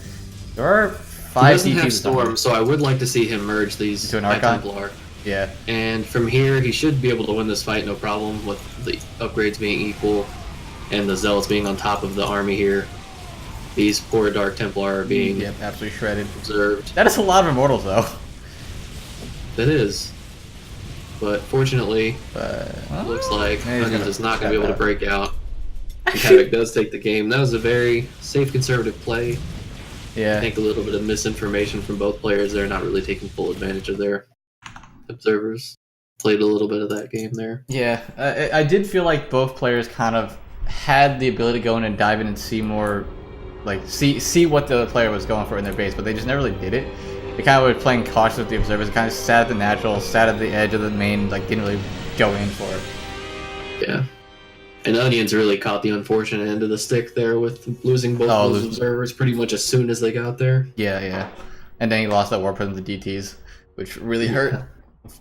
There are 5 he doesn't have CTs. Storm, so I would like to see him merge these into an High Archon? Templar. Yeah. And from here, he should be able to win this fight, no problem, with the upgrades being equal and the Zealots being on top of the army here. These poor Dark Templar are being absolutely shredded. observed. That is a lot of Immortals, though. That is. But fortunately, looks like Onions is not going to be able to break out. And Havoc does take the game. That was a very safe, conservative play. Yeah. I think a little bit of misinformation from both players. They're not really taking full advantage of their observers. Played a little bit of that game there. Yeah, I did feel like both players kind of had the ability to go in and dive in and see more, like see what the other player was going for in their base, but they just never really did it. They kind of were playing cautious with the observers, kind of sat at the natural, sat at the edge of the main, like didn't really go in for it. Yeah. And Onions really caught the unfortunate end of the stick there with losing both those observers pretty much as soon as they got there. Yeah. And then he lost that warp from the DTs, which really hurt.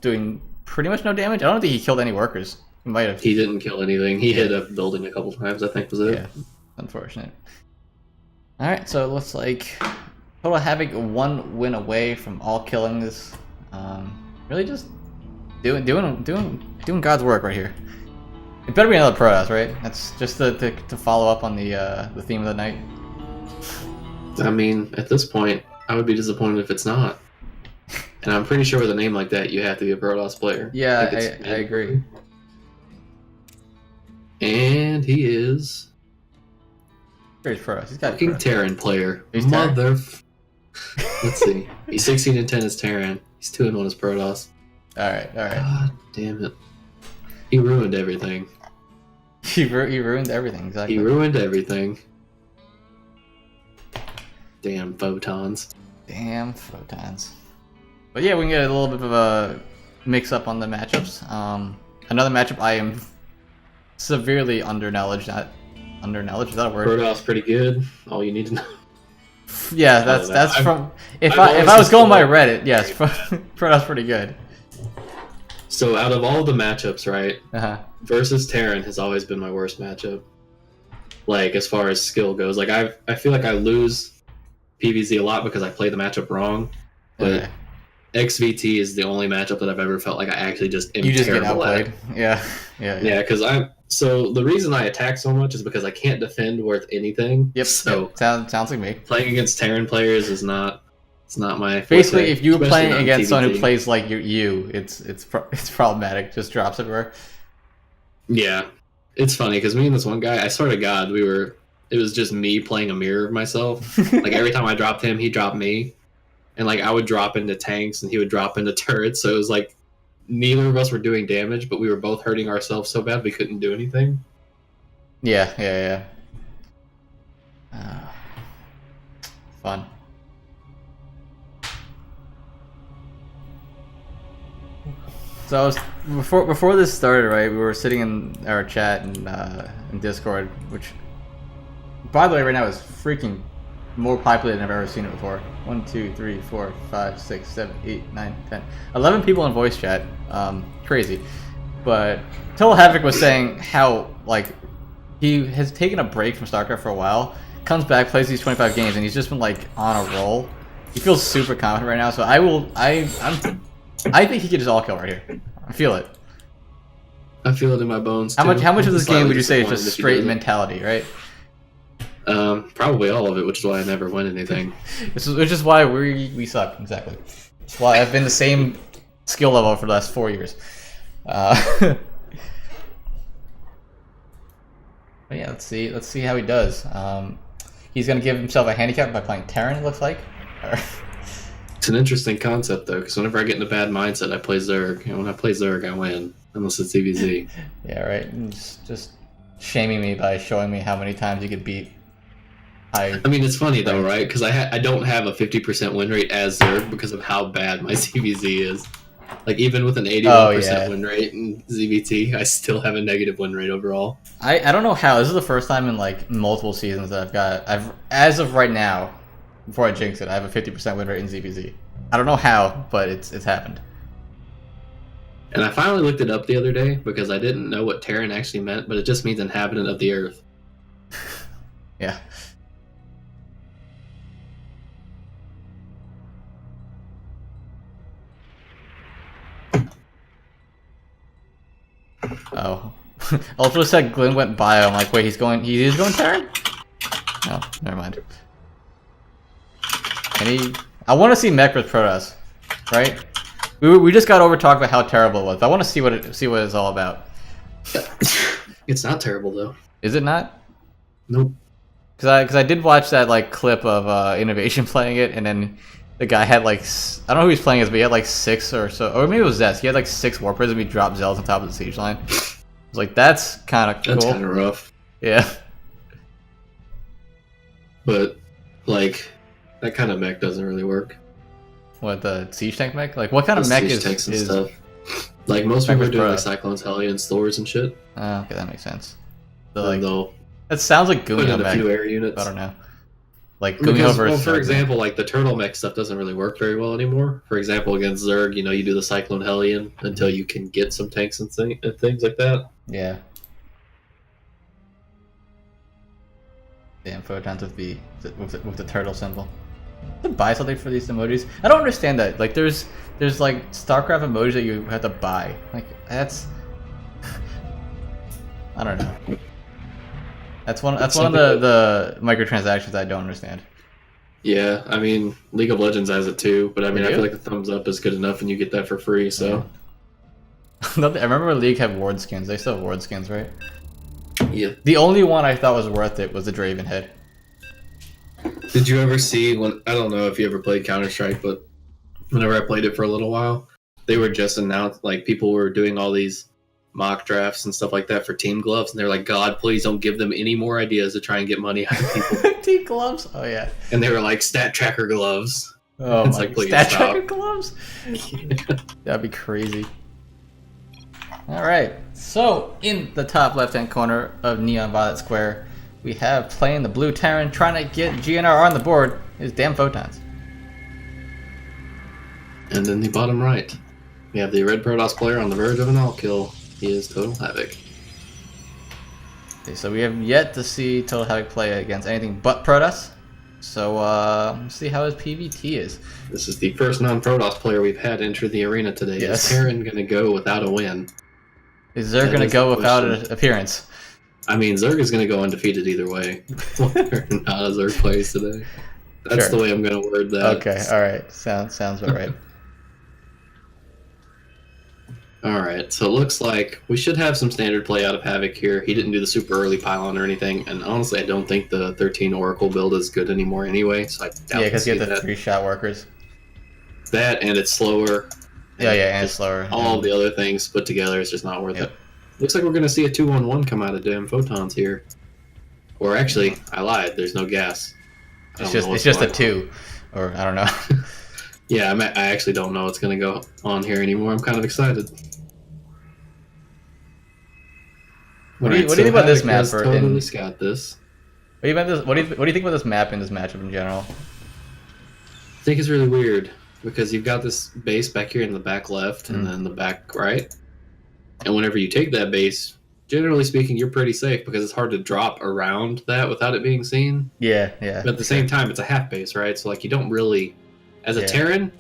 Doing pretty much no damage. I don't think he killed any workers. He might have. He didn't kill anything. He hit a building a couple times, I think was it. Yeah, unfortunate. Alright, so it looks like Total Havoc 1 win away from all killing this. Really just doing God's work right here. It better be another Protoss, right? That's just to follow up on the theme of the night. I mean, at this point, I would be disappointed if it's not. And I'm pretty sure with a name like that, you have to be a Protoss player. Yeah, I agree. And he is... Where's Protoss? He's got fucking Terran player. He's Mother... Let's see. He's 16 and 10 as Terran. He's 2 and 1 as Protoss. Alright. God damn it. He ruined everything. He ruined everything, exactly. He ruined everything. Damn photons. Damn photons. But yeah, we can get a little bit of a mix-up on the matchups. Another matchup I am severely under-knowledged at. Under-knowledged, is that a word? Protoss pretty good. All you need to know. Yeah, that's from... If I was going by Reddit, yes, Protoss pretty good. So out of all the matchups, right, versus Terran has always been my worst matchup. Like, as far as skill goes. Like, I feel like I lose PvZ a lot because I play the matchup wrong. But XVT is the only matchup that I've ever felt like I actually just am terrible get outplayed. at. Yeah, because so the reason I attack so much is because I can't defend worth anything. Yep. So sounds like me. Playing against Terran players is not... It's not my forte, basically, if you're playing against TVT. someone who plays like you, it's problematic. Just drops everywhere. Yeah, it's funny because me and this one guy, I swear to God, it was just me playing a mirror of myself. Like every time I dropped him, he dropped me, and like I would drop into tanks and he would drop into turrets. So it was like neither of us were doing damage, but we were both hurting ourselves so bad we couldn't do anything. Yeah. Fun. So I was before this started, right? We were sitting in our chat in Discord, which, by the way, right now is freaking more popular than I've ever seen it before. 1, 2, 3, 4, 5, 6, 7, 8, 9, 10, 11 people in voice chat. Crazy. But Total Havoc was saying how like he has taken a break from StarCraft for a while, comes back, plays these 25 games, and he's just been like on a roll. He feels super confident right now, so I think he could just all kill right here. I feel it. I feel it in my bones. How much of this game would you say is Slightly just straight disappointed mentality, right? Probably all of it, which is why I never win anything. Which is why we suck, exactly. That's why I've been the same skill level for the last 4 years. But yeah, let's see how he does. He's gonna give himself a handicap by playing Terran, it looks like. It's an interesting concept though, because whenever I get in a bad mindset, I play Zerg, and when I play Zerg, I win, unless it's EVZ. Yeah, right. And just shaming me by showing me how many times you could beat. I mean, it's funny though, right? Because I don't have a 50% win rate as Zerg because of how bad my CVZ is. Like even with an 81% win rate in ZVT, I still have a negative win rate overall. I don't know how. This is the first time in like multiple seasons that I've as of right now, before I jinx it, I have a 50% win rate in ZVZ. I don't know how, but it's happened. And I finally looked it up the other day because I didn't know what Terran actually meant, but it just means inhabitant of the earth. Yeah. Oh. Ultra said Glenn went bio. I'm like, wait, he's going Terran? No, never mind. I want to see Mech with Protoss, right? We just got over talking about how terrible it was. But I want to see what it's all about. It's not terrible though. Is it not? Nope. Because I did watch that like clip of Innovation playing it, and then the guy had like I don't know who he's playing as, but he had like 6 or so, or maybe it was Zest. He had like 6 War Prisms. He dropped Zealots on top of the siege line. I was like, that's kind of cool. That's kind of rough. Yeah. But like that kind of mech doesn't really work. What, the siege tank mech? Like what kind of mech is stuff? Like most people are doing like Cyclones, Hellions, Thors, and shit. Oh, okay, that makes sense. So, like, that sounds like put in Gumio a mech. few air units. I don't know. Like because, Gumio for example, like the turtle mech stuff doesn't really work very well anymore. For example, against Zerg, you do the Cyclone Hellion until you can get some tanks and things like that. Yeah. Damn, photons with the turtle symbol. To buy something for these emojis? I don't understand that. Like there's like StarCraft emojis that you have to buy. Like that's I don't know. That's one of the microtransactions I don't understand. Yeah, I mean League of Legends has it too, but I mean I feel like the thumbs up is good enough and you get that for free, so I remember League had ward skins. They still have ward skins, right? Yeah. The only one I thought was worth it was the Draven head. Did you ever see when I don't know if you ever played Counter-Strike, but whenever I played it for a little while, they were just announced like people were doing all these mock drafts and stuff like that for team gloves, and they're like, God, please don't give them any more ideas to try and get money out of people. Team gloves? Oh yeah. And they were like stat tracker gloves. Oh, it's like, please stat stop. tracker gloves? That'd be crazy. Alright, so in the top left-hand corner of Neon Violet Square, we have playing the blue Terran trying to get GnR on the board is damn photons. And in the bottom right, we have the red Protoss player on the verge of an all kill. He is Total Havoc. Okay, so we have yet to see Total Havoc play against anything but Protoss. So let's see how his PvT is. This is the first non-Protoss player we've had enter the arena today. Yes. Is Terran going to go without a win? Is Zerg going to go without an appearance? I mean, Zerg is going to go undefeated either way, whether or not a Zerg plays today. That's the way I'm going to word that. Okay, alright. Sounds about right. Alright, so it looks like we should have some standard play out of Havoc here. He didn't do the super early pylon or anything, and honestly, I don't think the 13 Oracle build is good anymore anyway, so I doubt because you have the 3-shot workers. That, and it's slower. Yeah, and it's slower. All the other things put together is just not worth it. Looks like we're going to see a 2-1-1 come out of damn photons here. Or actually, I lied. There's no gas. It's just a 2, or I don't know. Yeah, I actually don't know what's going to go on here anymore. I'm kind of excited. What do you think about this map? Totally got this. What do you think about this map and this matchup in general? I think it's really weird because you've got this base back here in the back left and then the back right. And whenever you take that base, generally speaking, you're pretty safe because it's hard to drop around that without it being seen. Yeah, yeah. But at the same time, it's a half base, right? So like you don't really, as a Yeah. Terran,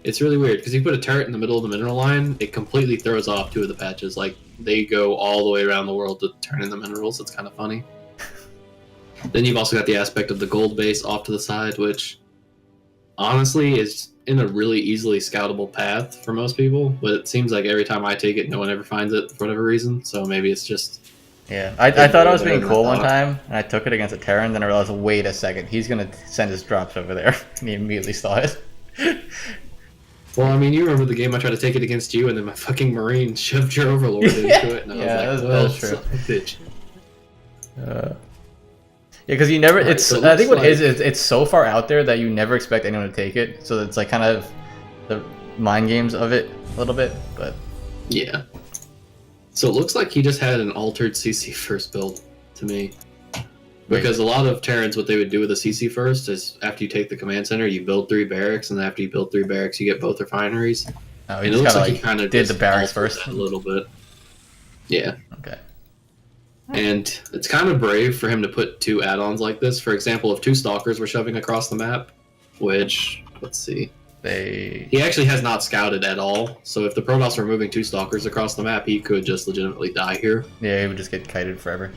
it's really weird because you put a turret in the middle of the mineral line, it completely throws off 2 of the patches. Like they go all the way around the world to turn in the minerals. It's kind of funny. Then you've also got the aspect of the gold base off to the side, which honestly is in a really easily scoutable path for most people. But it seems like every time I take it, no one ever finds it for whatever reason. So maybe it's just. Yeah, I thought I was being Better than cool I one thought. time, and I took it against a Terran, then I realized, wait a second, he's gonna send his drops over there, and he immediately saw it. Well, I mean, you remember the game I tried to take it against you, and then my fucking Marine shoved your Overlord into it, and I Yeah, was like, that well, was true. son of a bitch. Yeah, because you never. Alright, It's. so it I think looks what it is, like- it's so far out there that you never expect anyone to take it. So it's like kind of the mind games of it a little bit, but Yeah. So it looks like he just had an altered CC first build to me. Because a lot of Terrans, what they would do with a CC first is after you take the command center, you build 3 barracks, and after you build 3 barracks, you get both refineries. no, And he it just looks kind like of he kind of did the barracks first. a little bit. Yeah. Okay. And it's kind of brave for him to put 2 add-ons like this. For example, if 2 stalkers were shoving across the map, which, let's see. He actually has not scouted at all, so if the Protoss were moving 2 stalkers across the map, he could just legitimately die here. Yeah, he would just get kited forever.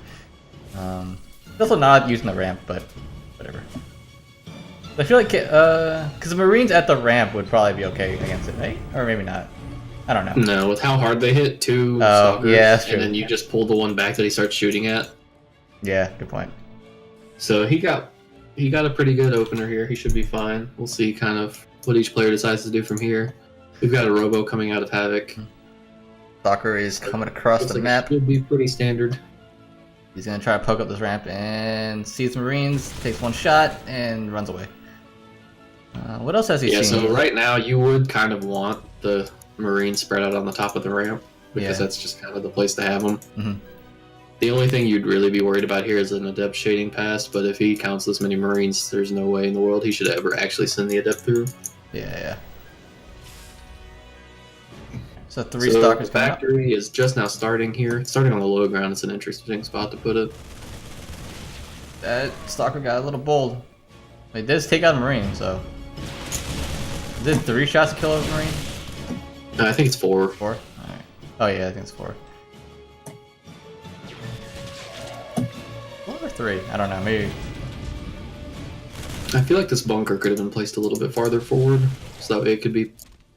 He's also not using the ramp, but whatever. I feel like, because the Marines at the ramp would probably be okay against it, right? Or maybe not. I don't know. No, with how hard they hit 2 Oh, stalkers, yeah, that's true. and then you just pull the one back that he starts shooting at. Yeah, good point. So he got a pretty good opener here. He should be fine. We'll see kind of what each player decides to do from here. We've got a Robo coming out of Havoc. Stalker is coming across Looks the like map. it should be pretty standard. He's gonna try to poke up this ramp and sees Marines, takes 1 shot, and runs away. What else has he Yeah, seen? so right now you would kind of want the Marines spread out on the top of the ramp because Yeah. that's just kind of the place to have them. Mhm. The only thing you'd really be worried about here is an Adept shading pass, but if he counts this many Marines, there's no way in the world he should ever actually send the Adept through. Yeah. So 3 So Stalkers the coming up. factory is just now starting here. Starting on the low ground, it's an interesting spot to put it. That Stalker got a little bold. He does take out a Marine, so. Is it 3 shots to kill a Marine? I think it's 4. 4? Alright. Oh yeah, I think it's 4. 4 or 3? I don't know, maybe. I feel like this bunker could have been placed a little bit farther forward, so that way it could be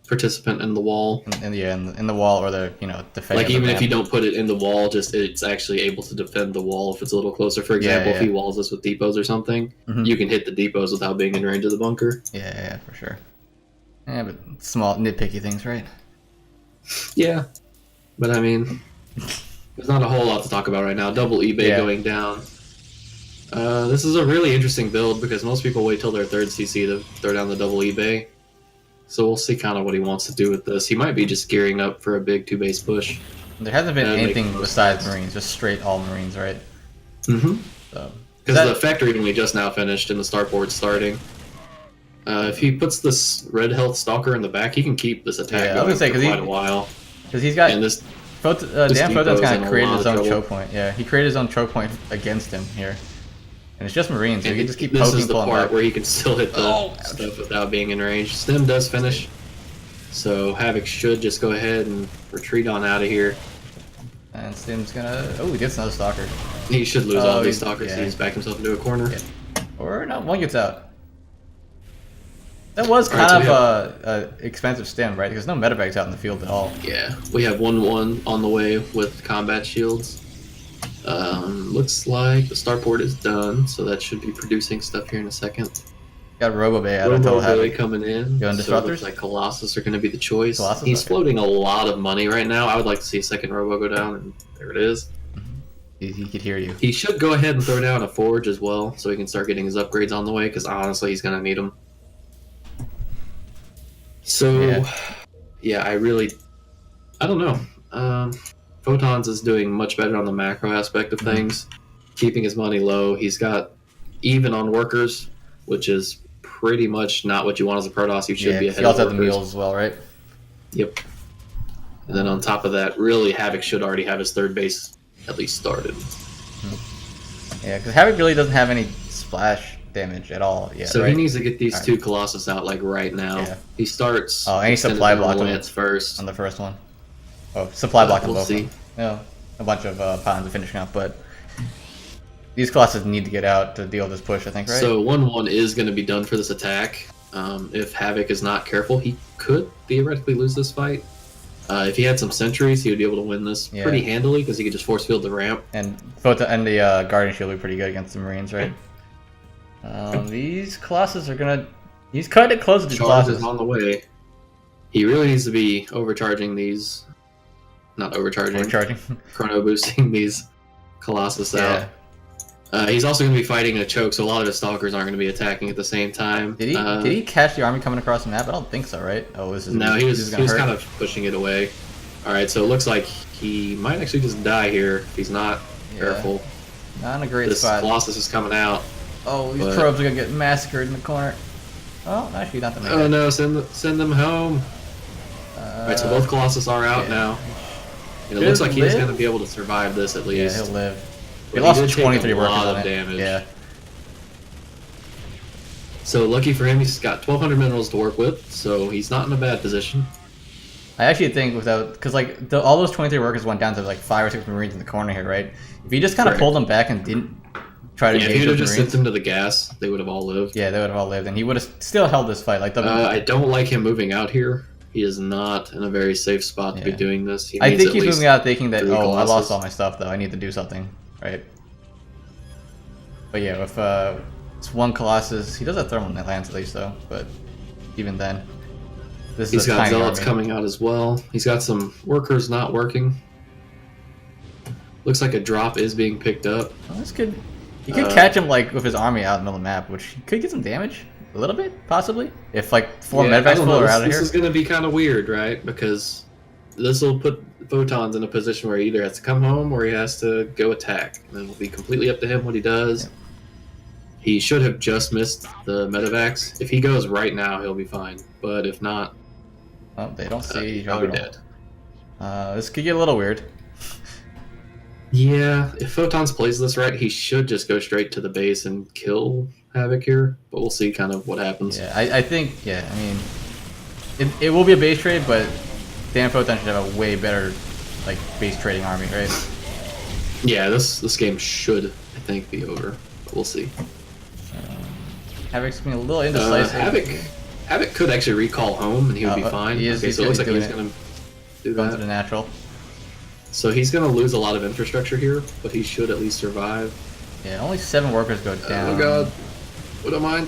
participant in the wall. In the wall or the, defending. Like the even if ramp. you don't put it in the wall, just it's actually able to defend the wall if it's a little closer. For example, if he walls us with depots or something, Mhm. you can hit the depots without being in range of the bunker. Yeah, for sure. Yeah, but small nitpicky things, right? Yeah, but I mean, there's not a whole lot to talk about right now. Double eBay Yeah. going down. This is a really interesting build because most people wait till their 3rd CC to throw down the double eBay. So we'll see kind of what he wants to do with this. He might be just gearing up for a big 2-base push. There hasn't been That would make anything the most besides sense. Marines, just straight all Marines, right? Mm-hmm. So Because the factory only just now finished and the starport's starting. If he puts this red health stalker in the back, he can keep this attack Yeah, I was going gonna say, for 'cause quite a while. because he's got And this, Dan Photon's Depot's kind in of a created lot his of own trouble. choke point. Yeah, he created his own choke point against him here, and it's just Marines. So and he can just keep this poking, is the pulling part back. where he can still hit the Oh, stuff without being in range. Stem does finish, so Havoc should just go ahead and retreat on out of here. And Stim's gonna. Oh, he gets another stalker. He should lose Oh, all these he's- stalkers. yeah. He's backed himself into a corner. Yeah. Or no, 1 gets out. That was All right, kind so of a expensive stim, right? Because no medevacs out in the field at all. Yeah, we have 1-1 on the way with combat shields. Looks like the starport is done, so that should be producing stuff here in a second. Got Robobay out until Robo Bay Havoc. coming in. Going So it disruptors? looks like Colossus are going to be the choice. Colossus? He's Okay. floating a lot of money right now. I would like to see a second Robo go down, and there it is. He could hear you. He should go ahead and throw down a Forge as well, so he can start getting his upgrades on the way, because honestly, he's going to need them. So, yeah, I don't know. Photons is doing much better on the macro aspect of things, keeping his money low. He's got even on workers, which is pretty much not what you want as a Protoss. You should be He ahead also of has the workers. mules as well, right? Yep. And then on top of that, really, Havoc should already have his 3rd base at least started. Yeah, because Havoc really doesn't have any splash damage at all yet. So right? he needs to get these Alright. two Colossus out like right now. Yeah. He starts. Oh, and he extended supply thermal blocked him lance first. on the first one. Oh, supply blocked on We'll both see. of them. Yeah, a bunch of pylons are finishing up, but these Colossus need to get out to deal with this push, I think, right? So 1-1 is going to be done for this attack. If Havoc is not careful, he could theoretically lose this fight. If he had some sentries, he would be able to win this pretty handily because he could just force field the ramp. And the Guardian Shield will be pretty good against the Marines, right? These Colossus are gonna. He's kind of close to these Charge Colossus. is on the way. He really needs to be overcharging these. Not overcharging. Overcharging. Chrono boosting these Colossus out. He's also going to be fighting a choke, so a lot of his stalkers aren't going to be attacking at the same time. Did he catch the army coming across the map? I don't think so, right? Oh, this is no. He was kind of pushing it away. All right, so it looks like he might actually just die here if he's not careful. Not in a great this spot. Colossus is coming out. Oh, these probes are going to get massacred in the corner. Oh, actually, not the main. Oh no! Send them home. All right, so both Colossus are out now. And it looks like he's going to be able to survive this at least. Yeah, he'll live. He But lost did 23 take a workers lot on of it. damage. Yeah. So lucky for him, he's got 1,200 minerals to work with, so he's not in a bad position. I actually think because like all those 23 workers went down to like 5 or 6 Marines in the corner here, right? If he just kind of pulled them back and didn't try to if engage he would have those just Marines, sent them to the gas, they would have all lived. yeah, they would have all lived, and he would have still held this fight. Like I don't like him moving out here. He is not in a very safe spot to be doing this. I think he's moving out thinking that, oh, I Colossus. lost all my stuff, though. I need to do something, right? But yeah, with it's one Colossus, he does have thermal lance at least, though. But even then, this He's is a got tiny zealots army. coming out as well. He's got some workers not working. Looks like a drop is being picked up. Well, this could, you could catch him like with his army out in the middle of the map, which could get some damage, a little bit possibly, if like 4 medvacs full are out of this here. is going to be kind of weird, right? Because this will put Photons in a position where he either has to come home or he has to go attack. And then it'll be completely up to him what he does. Yeah. He should have just missed the medevacs. If he goes right now, he'll be fine. But if not, Oh, they don't see each he'll other be at all. dead. This could get a little weird. Yeah, if Photons plays this right, he should just go straight to the base and kill Havoc here. But we'll see kind of what happens. Yeah, I think, yeah, I mean, it will be a base trade, but Dan Photon should have a way better, like, base trading army, right? Yeah, this game should, I think, be over. But we'll see. Havoc's being a little indecisive. Havoc could actually recall home and he would be fine. He is, okay, so it looks like he's doing going to do going to the that. natural. So he's going to lose a lot of infrastructure here, but he should at least survive. Yeah, only 7 workers go down. Oh god. What am I?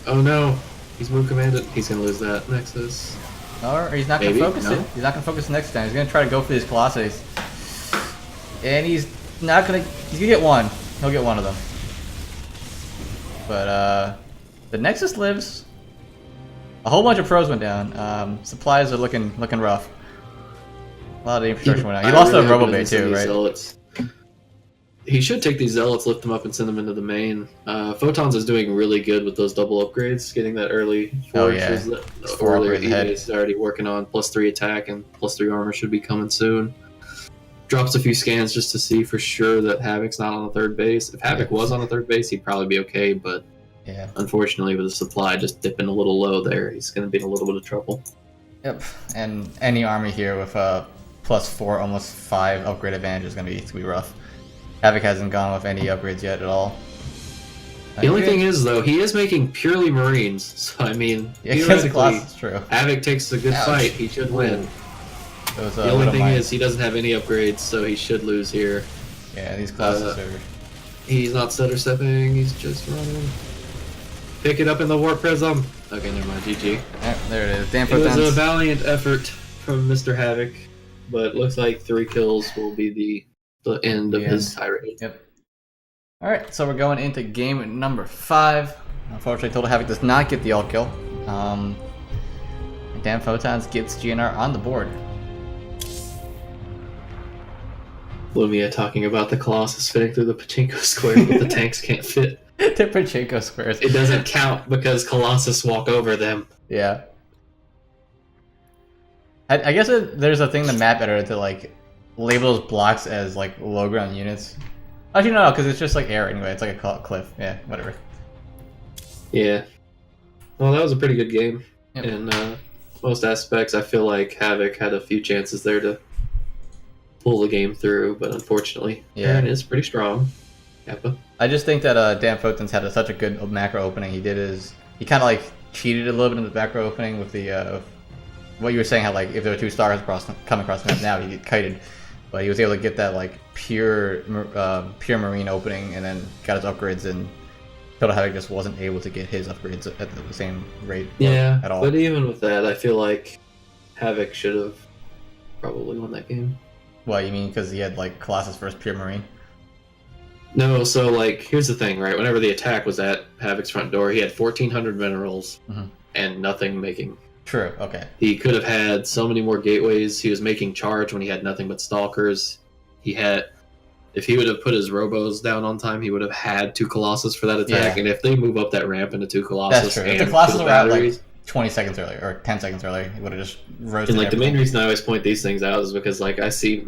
Oh no. He's move commanded. He's going to lose that. Nexus. Or he's not going to Maybe? focus No? it. He's not going to focus next time. He's going to try to go for these Colossi. And he's not going to... He's going to get one. He'll get one of them. But, the Nexus lives. A whole bunch of pros went down. Supplies are looking rough. A lot of infrastructure went down. He lost the Robo Bay too, right? Zealots. He should take these zealots, lift them up, and send them into the main. Photons is doing really good with those double upgrades, getting that early 4 inches. Yeah. That 4 earlier upgrades ahead. he's already working on +3 attack and +3 armor should be coming soon. Drops a few scans just to see for sure that Havoc's not on the third base. If Havoc was on the third base, he'd probably be okay, but Yeah. unfortunately with the supply just dipping a little low there, he's going to be in a little bit of trouble. Yep. And any army here with a +4, almost 5 upgrade advantage is going to be rough. Havoc hasn't gone with any upgrades yet at all. The only thing is, though, he is making purely Marines, so I mean, Yeah, because the theoretically, class is true. Havoc takes a good Ouch. fight, he should win. Those, The only thing is, he doesn't have any upgrades, so he should lose here. Yeah, these classes are... He's not stutter stepping, he's just running. Pick it up in the warp prism. Okay, never mind, GG. Yeah, there it is. Dan It was a Photons. valiant effort from Mr. Havoc, but looks like 3 kills will be the end of his tirade. Yep. Alright, so we're going into game number 5. Unfortunately, Total Havoc does not get the ult kill. Dan Photons gets GnR on the board. Lumia talking about the Colossus fitting through the pachinko square, but the tanks can't fit. The Pachinko squares. It doesn't count because Colossus walk over them. Yeah. I guess there's a thing in the map editor to like label those blocks as like low ground units. Actually, no, because it's just like air anyway. It's like a cliff. Yeah, whatever. Yeah. Well, that was a pretty good game. Yep. In most aspects, I feel like Havoc had a few chances there to pull the game through, but unfortunately, Aaron is pretty strong. Kappa. I just think that Dan Photons had such a good macro opening. He kind of like cheated a little bit in the macro opening with the what you were saying, how like if there were two stars coming across the map now, he'd get kited. But he was able to get that like pure marine opening, and then got his upgrades, and Total Havoc just wasn't able to get his upgrades at the same rate. At all. But even with that, I feel like Havoc should have probably won that game. What you mean? Because he had like Colossus versus pure marine. No, so like here's the thing, right? Whenever the attack was at Havoc's front door, he had 1,400 minerals and nothing making. True. Okay. He could have had so many more gateways. He was making charge when he had nothing but stalkers. If he would have put his robos down on time, he would have had 2 Colossus for that attack. Yeah. And if they move up that ramp into 2 Colossus, that's true. If the Colossus were out like 20 seconds earlier or 10 seconds earlier, he would have just roasted. And like the main reason I always point these things out is because like I see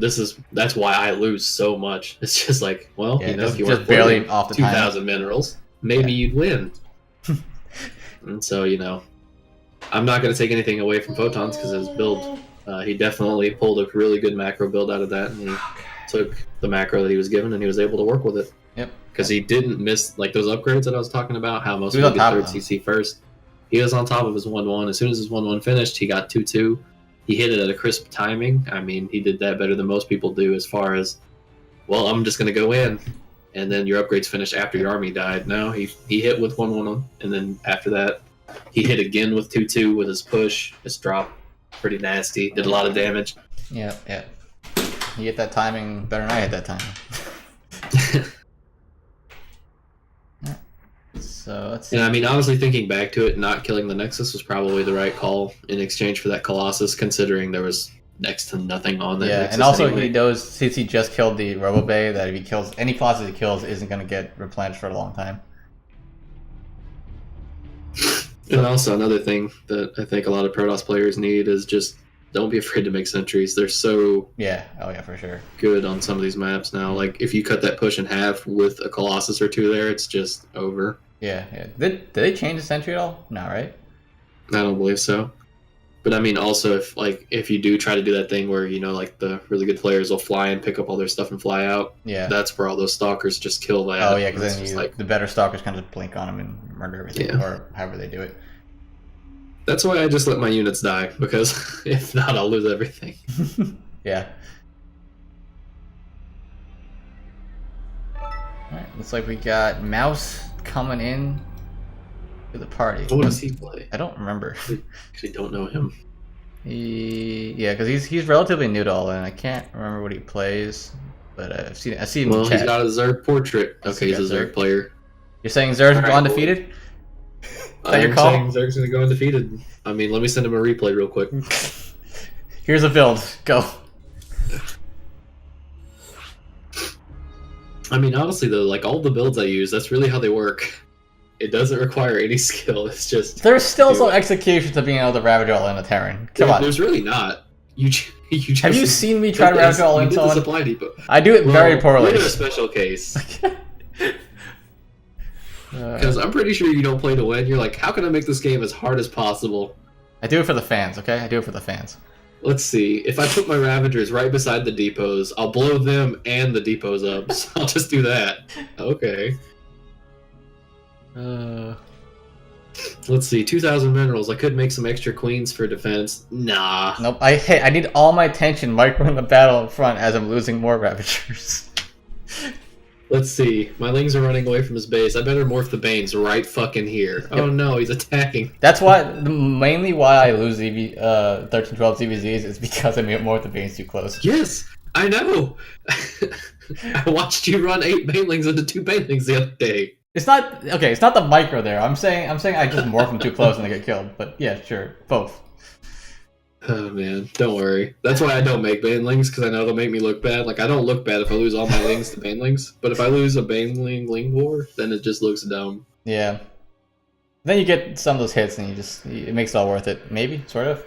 that's why I lose so much. It's just like, well, you know, if you were barely off the 2,000 minerals, maybe you'd win. And so, you know, I'm not going to take anything away from Photons because his build, he definitely pulled a really good macro build out of that, and he took the macro that he was given and he was able to work with it. Yep. Because he didn't miss like those upgrades that I was talking about. How most people get 3rd CC first. He was on top of his 1-1. As soon as his 1-1 finished, he got 2-2. He hit it at a crisp timing. I mean, he did that better than most people do as far as, well, I'm just going to go in, and then your upgrades finish after your army died. No, he hit with 1-1, and then after that, he hit again with 2-2 with his push. His drop, pretty nasty. Did a lot of damage. Yeah. You hit that timing better than I hit that timing. So let's see. And I mean, honestly, thinking back to it, not killing the Nexus was probably the right call in exchange for that Colossus, considering there was next to nothing on that. Yeah, Nexus and also anyway. he knows, since he just killed the Robo Bay, that if he kills any Colossus he kills isn't going to get replenished for a long time. And also another thing that I think a lot of Protoss players need is just don't be afraid to make sentries. They're so for sure good on some of these maps now. Like if you cut that push in half with a Colossus or 2 there, it's just over. Yeah. Did they change the sentry at all? No, right? I don't believe so. But I mean, also if you do try to do that thing where, you know, like the really good players will fly and pick up all their stuff and fly out. Yeah. That's where all those stalkers just kill that. Oh yeah, because then the better stalkers kind of blink on them and murder everything, or however they do it. That's why I just let my units die, because if not, I'll lose everything. Yeah. Alright, looks like we got Mouse coming in to the party. What does he play? I don't remember. I actually don't know him. Because he's relatively new to all in. I can't remember what he plays, but I've seen him. Well, he's got a Zerg portrait. Okay, he's a Zerg player. You're saying Zerg's undefeated? I'm saying Zerg's going to go undefeated. I mean, let me send him a replay real quick. Here's a build. Go. I mean, honestly, though, like all the builds I use, that's really how they work. It doesn't require any skill. It's just there's still some execution to being able to ravage all in a Terran. Come on. There's really not. You just, have you seen me try to ravage all in someone? Supply depot. I do it very poorly. You're a special case. Because I'm pretty sure you don't play to win. You're like, how can I make this game as hard as possible? I do it for the fans, okay? I do it for the fans. Let's see. If I put my Ravagers right beside the depots, I'll blow them and the depots up. So I'll just do that. Okay. Let's see. 2,000 minerals. I could make some extra queens for defense. Nah. Nope. I need all my attention microing the battle in front as I'm losing more Ravagers. Let's see. My Lings are running away from his base. I better morph the Banes right fucking here. Yep. Oh no, he's attacking. That's mainly why I lose 1312 ZVZs is because I morph the Banes too close. Yes, I know. I watched you run 8 Banelings into 2 Banelings the other day. It's not the micro there. I'm saying I just morph them too close and they get killed. But yeah, sure, both. Oh man, don't worry. That's why I don't make Banelings, because I know they'll make me look bad. Like, I don't look bad if I lose all my Lings to Banelings, but if I lose a Baneling Ling War, then it just looks dumb. Yeah. Then you get some of those hits and it makes it all worth it. Maybe, sort of.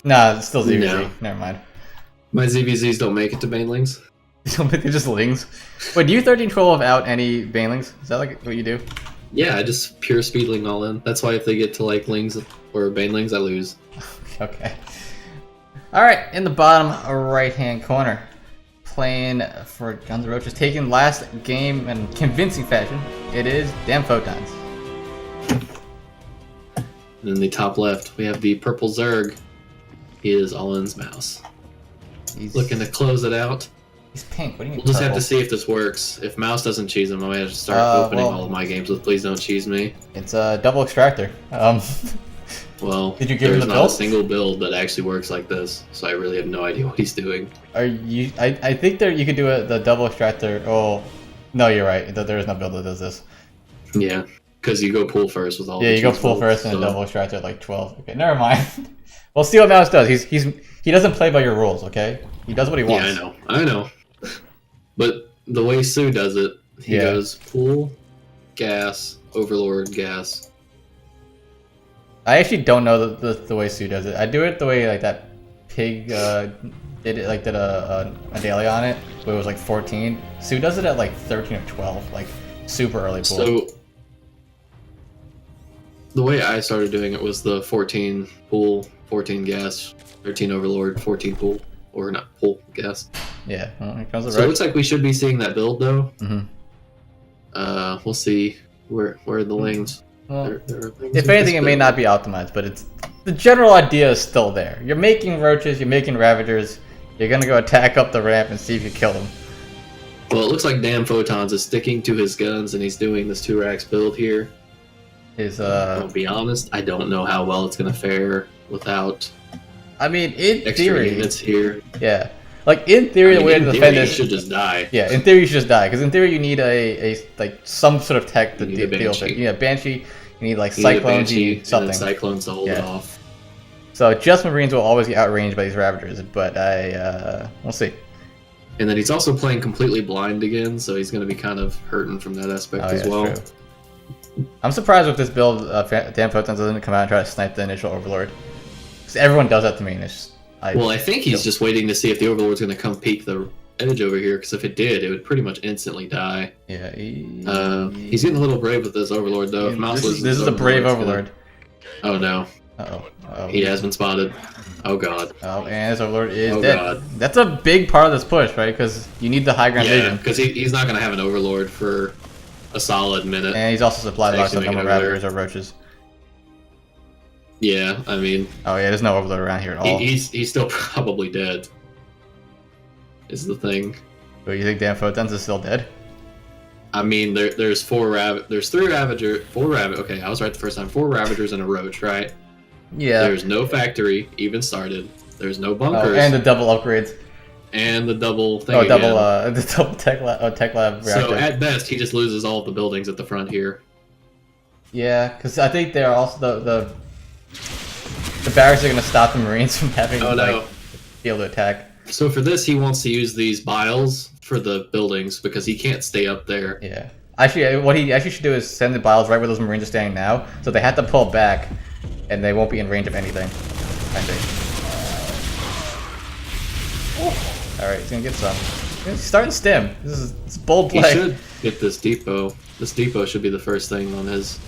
Nah, it's still ZVZ. No. Never mind. My ZVZs don't make it to banelings. They're just lings. Wait, do you 13-12 without any banelings? Is that like what you do? Yeah, I just pure speedling all in. That's why if they get to like lings or banelings, I lose. Okay. Alright, in the bottom right-hand corner, playing for Guns N' Roaches, taking last game in convincing fashion, it is Damn Photons. And in the top left, we have the purple Zerg. He is All-In's mouse. He's Looking to close it out. He's pink. What do you mean? We'll just have purple? to see if this works. If Mouse doesn't cheese him, I might have to start opening all of my games with "Please don't cheese me." It's a double extractor. Well, did you give him there's the not build? a single build that actually works like this, so I really have no idea what he's doing. Are you? I think there you could do the double extractor. Oh, no, you're right. There is no build that does this. Yeah, because you go pool first with all. Yeah, the you go cheese pool builds, first and so- a double extractor at like 12. Okay, never mind. We'll see what Mouse does. He doesn't play by your rules. Okay, he does what he wants. Yeah, I know. But the way Sue does it, he goes pool, gas, overlord, gas. I actually don't know the way Sue does it. I do it the way like that pig did it, like did a daily on it, but it was like 14. Sue does it at like 13 or 12, like super early pool. So the way I started doing it was the 14 pool, 14 gas, 13 overlord, 14 pool, or not pool, gas. Yeah, well, here comes the So it looks like we should be seeing that build though. Mm-hmm. We'll see where are the lanes. Well, There are things if with anything, this it may build. not be optimized, but it's the general idea is still there. You're making roaches, you're making ravagers. You're gonna go attack up the ramp and see if you kill them. Well, it looks like Damn Photons is sticking to his guns and he's doing this 2-racks build here. I'll be honest, I don't know how well it's gonna fare without I mean, in extra theory, units here. yeah. Like in theory, the way to defend it this should just die. Yeah, in theory you should just die, because in theory you need a like some sort of tech to You need a deal with it. Banshee. You need a Banshee, you need like You need a Cyclones, you Banshee need something. and then Cyclones to hold it off. So just Marines will always get outranged by these Ravagers, but we'll see. And then he's also playing completely blind again, so he's going to be kind of hurting from that aspect as well. True. I'm surprised with this build, Damn Photons doesn't come out and try to snipe the initial Overlord. Because everyone does that to me, and it's just, I think he's just waiting to see if the Overlord's going to come peek the edge over here, because if it did, it would pretty much instantly die. Yeah, he's getting a little brave with this Overlord, though. If Mouse this is a brave Overlord. Oh no. Uh-oh. He has been spotted. Oh god. Oh, and this Overlord is Oh dead. god. That's a big part of this push, right? Because you need the high ground Yeah, vision. because he's not going to have an Overlord for a solid minute. And he's also supplied by Actually some make it Ravagers or Roaches. Yeah, I mean, Oh yeah, there's no Overlord around here at all. he's still probably dead. Is the thing. But you think Damn Photons is still dead? I mean, there's four Ravagers. Okay, I was right the first time. 4 Ravagers and a Roach, right? Yeah. There's no factory even started. There's no bunkers. And the double upgrades. And the double thing. Oh, again. the double tech lab reactor. So at best, he just loses all of the buildings at the front here. Yeah, because I think they're also the barracks are gonna stop the Marines from having be able to attack. So for this, he wants to use these biles for the buildings because he can't stay up there. Yeah. Actually, what he actually should do is send the biles right where those Marines are standing now, so they have to pull back, and they won't be in range of anything. I think. All right, he's gonna get some. He's starting stim. It's bold play. He should get this depot. This depot should be the first thing on his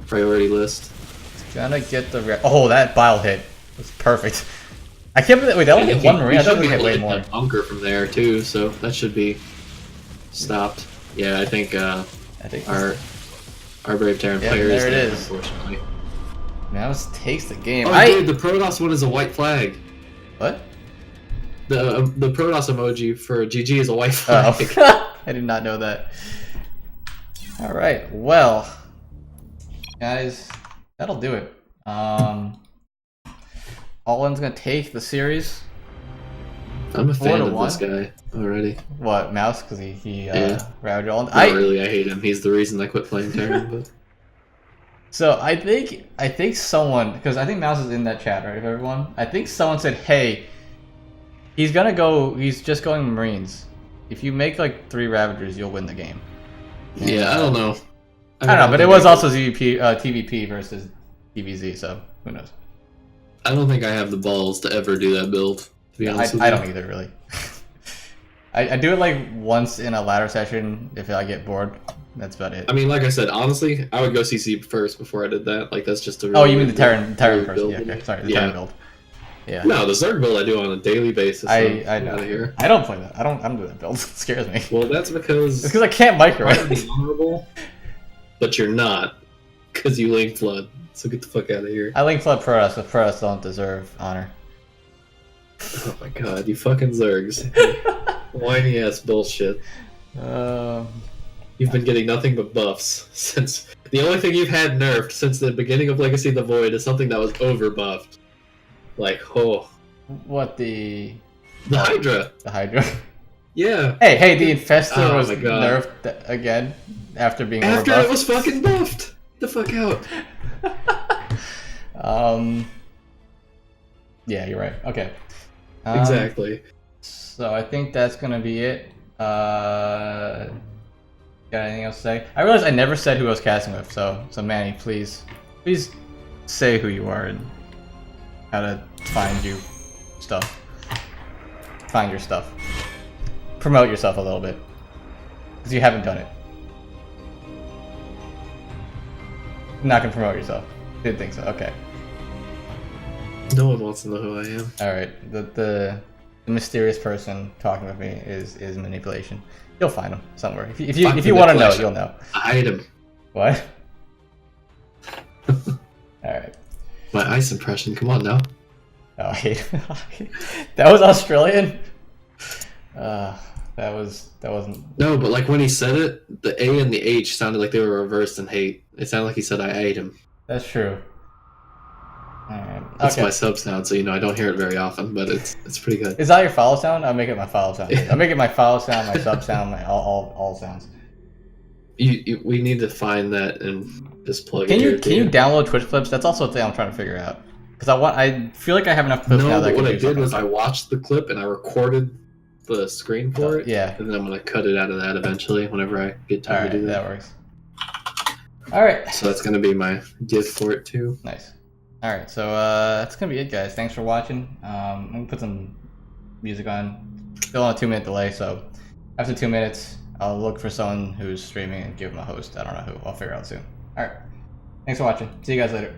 priority list. He's gonna get the. Oh, that bile hit was perfect. I can't believe that only hit one Marine. I thought we hit way more. Bunker from there too, so that should be stopped. Yeah, I think our brave Terran player is there it dead, is. unfortunately. Mouse takes the game. Oh, dude, the Protoss one is a white flag. What? The Protoss emoji for GG is a white flag. Oh. I did not know that. All right, well, guys, that'll do it. All-In's gonna take the series. I'm a fan of 4-1. this guy already. What, Mouse? Because he ravaged all. Not really, I hate him. He's the reason I quit playing Terran. But So I think someone, because I think Mouse is in that chat, right? Everyone, I think someone said, "Hey, he's just going Marines. If you make like 3 Ravagers, you'll win the game." yeah, I don't know. I don't know, but it was also TVP versus TVZ, so who knows? I don't think I have the balls to ever do that build. To be honest with I you. don't either, really. I do it like once in a ladder session if I get bored. That's about it. I mean, like I said, honestly, I would go CC first before I did that. Like, that's just a Oh, you mean the Terran really first? build. Yeah, okay. Sorry, the Yeah. Terran build. Yeah. No, the Zerg build I do on a daily basis. I Get know. out of here. I don't play that. I don't do that build. It scares me. Well, that's because It's because I can't micro you're it. honorable, but you're not, because you link flood. So get the fuck out of here. I link flood Protoss, but Protoss don't deserve honor. Oh my god, you fucking Zergs. Whiny ass bullshit. You've been getting nothing but buffs since the only thing you've had nerfed since the beginning of Legacy of the Void is something that was over buffed. Like, oh. What the Hydra. The Hydra. Yeah. Hey, the Infestor Oh was my God. nerfed again after being After overbuffed. it was fucking buffed. The fuck out. Yeah, you're right. Okay. Exactly. So I think that's gonna be it. Got anything else to say? I realized I never said who I was casting with, so Manny, please say who you are and how to find you stuff. Find your stuff. Promote yourself a little bit. Because you haven't done it. You're not gonna promote yourself. Didn't think so. Okay. No one wants to know who I am. Alright. The mysterious person talking with me is manipulation. You'll find him somewhere. If you want to know, you'll know. I hate him. What? Alright. My ice impression, come on now. Oh, I hate that was Australian? That wasn't... No, but like when he said it, the A and the H sounded like they were reversed in hate. It sounded like he said I ate him. That's true. Alright. That's Okay. my sub sound, so I don't hear it very often, but it's pretty good. Is that your follow sound? I'll make it my follow sound. I'll make it my follow sound, my sub sound, my all sounds. We need to find that and just plug Can it. you download Twitch clips? That's also a thing I'm trying to figure out. Because I feel like I have enough clips now No, that but what I do did something. was I watched the clip and I recorded the screen for it. Yeah. And then I'm gonna cut it out of that eventually whenever I get time Alright, to do that. that works. Alright. So that's gonna be my gift for it too. Nice. Alright, so that's gonna be it, guys. Thanks for watching. I'm gonna put some music on. Still on a 2-minute delay, so after 2 minutes, I'll look for someone who's streaming and give them a host. I don't know who. I'll figure out soon. Alright. Thanks for watching. See you guys later.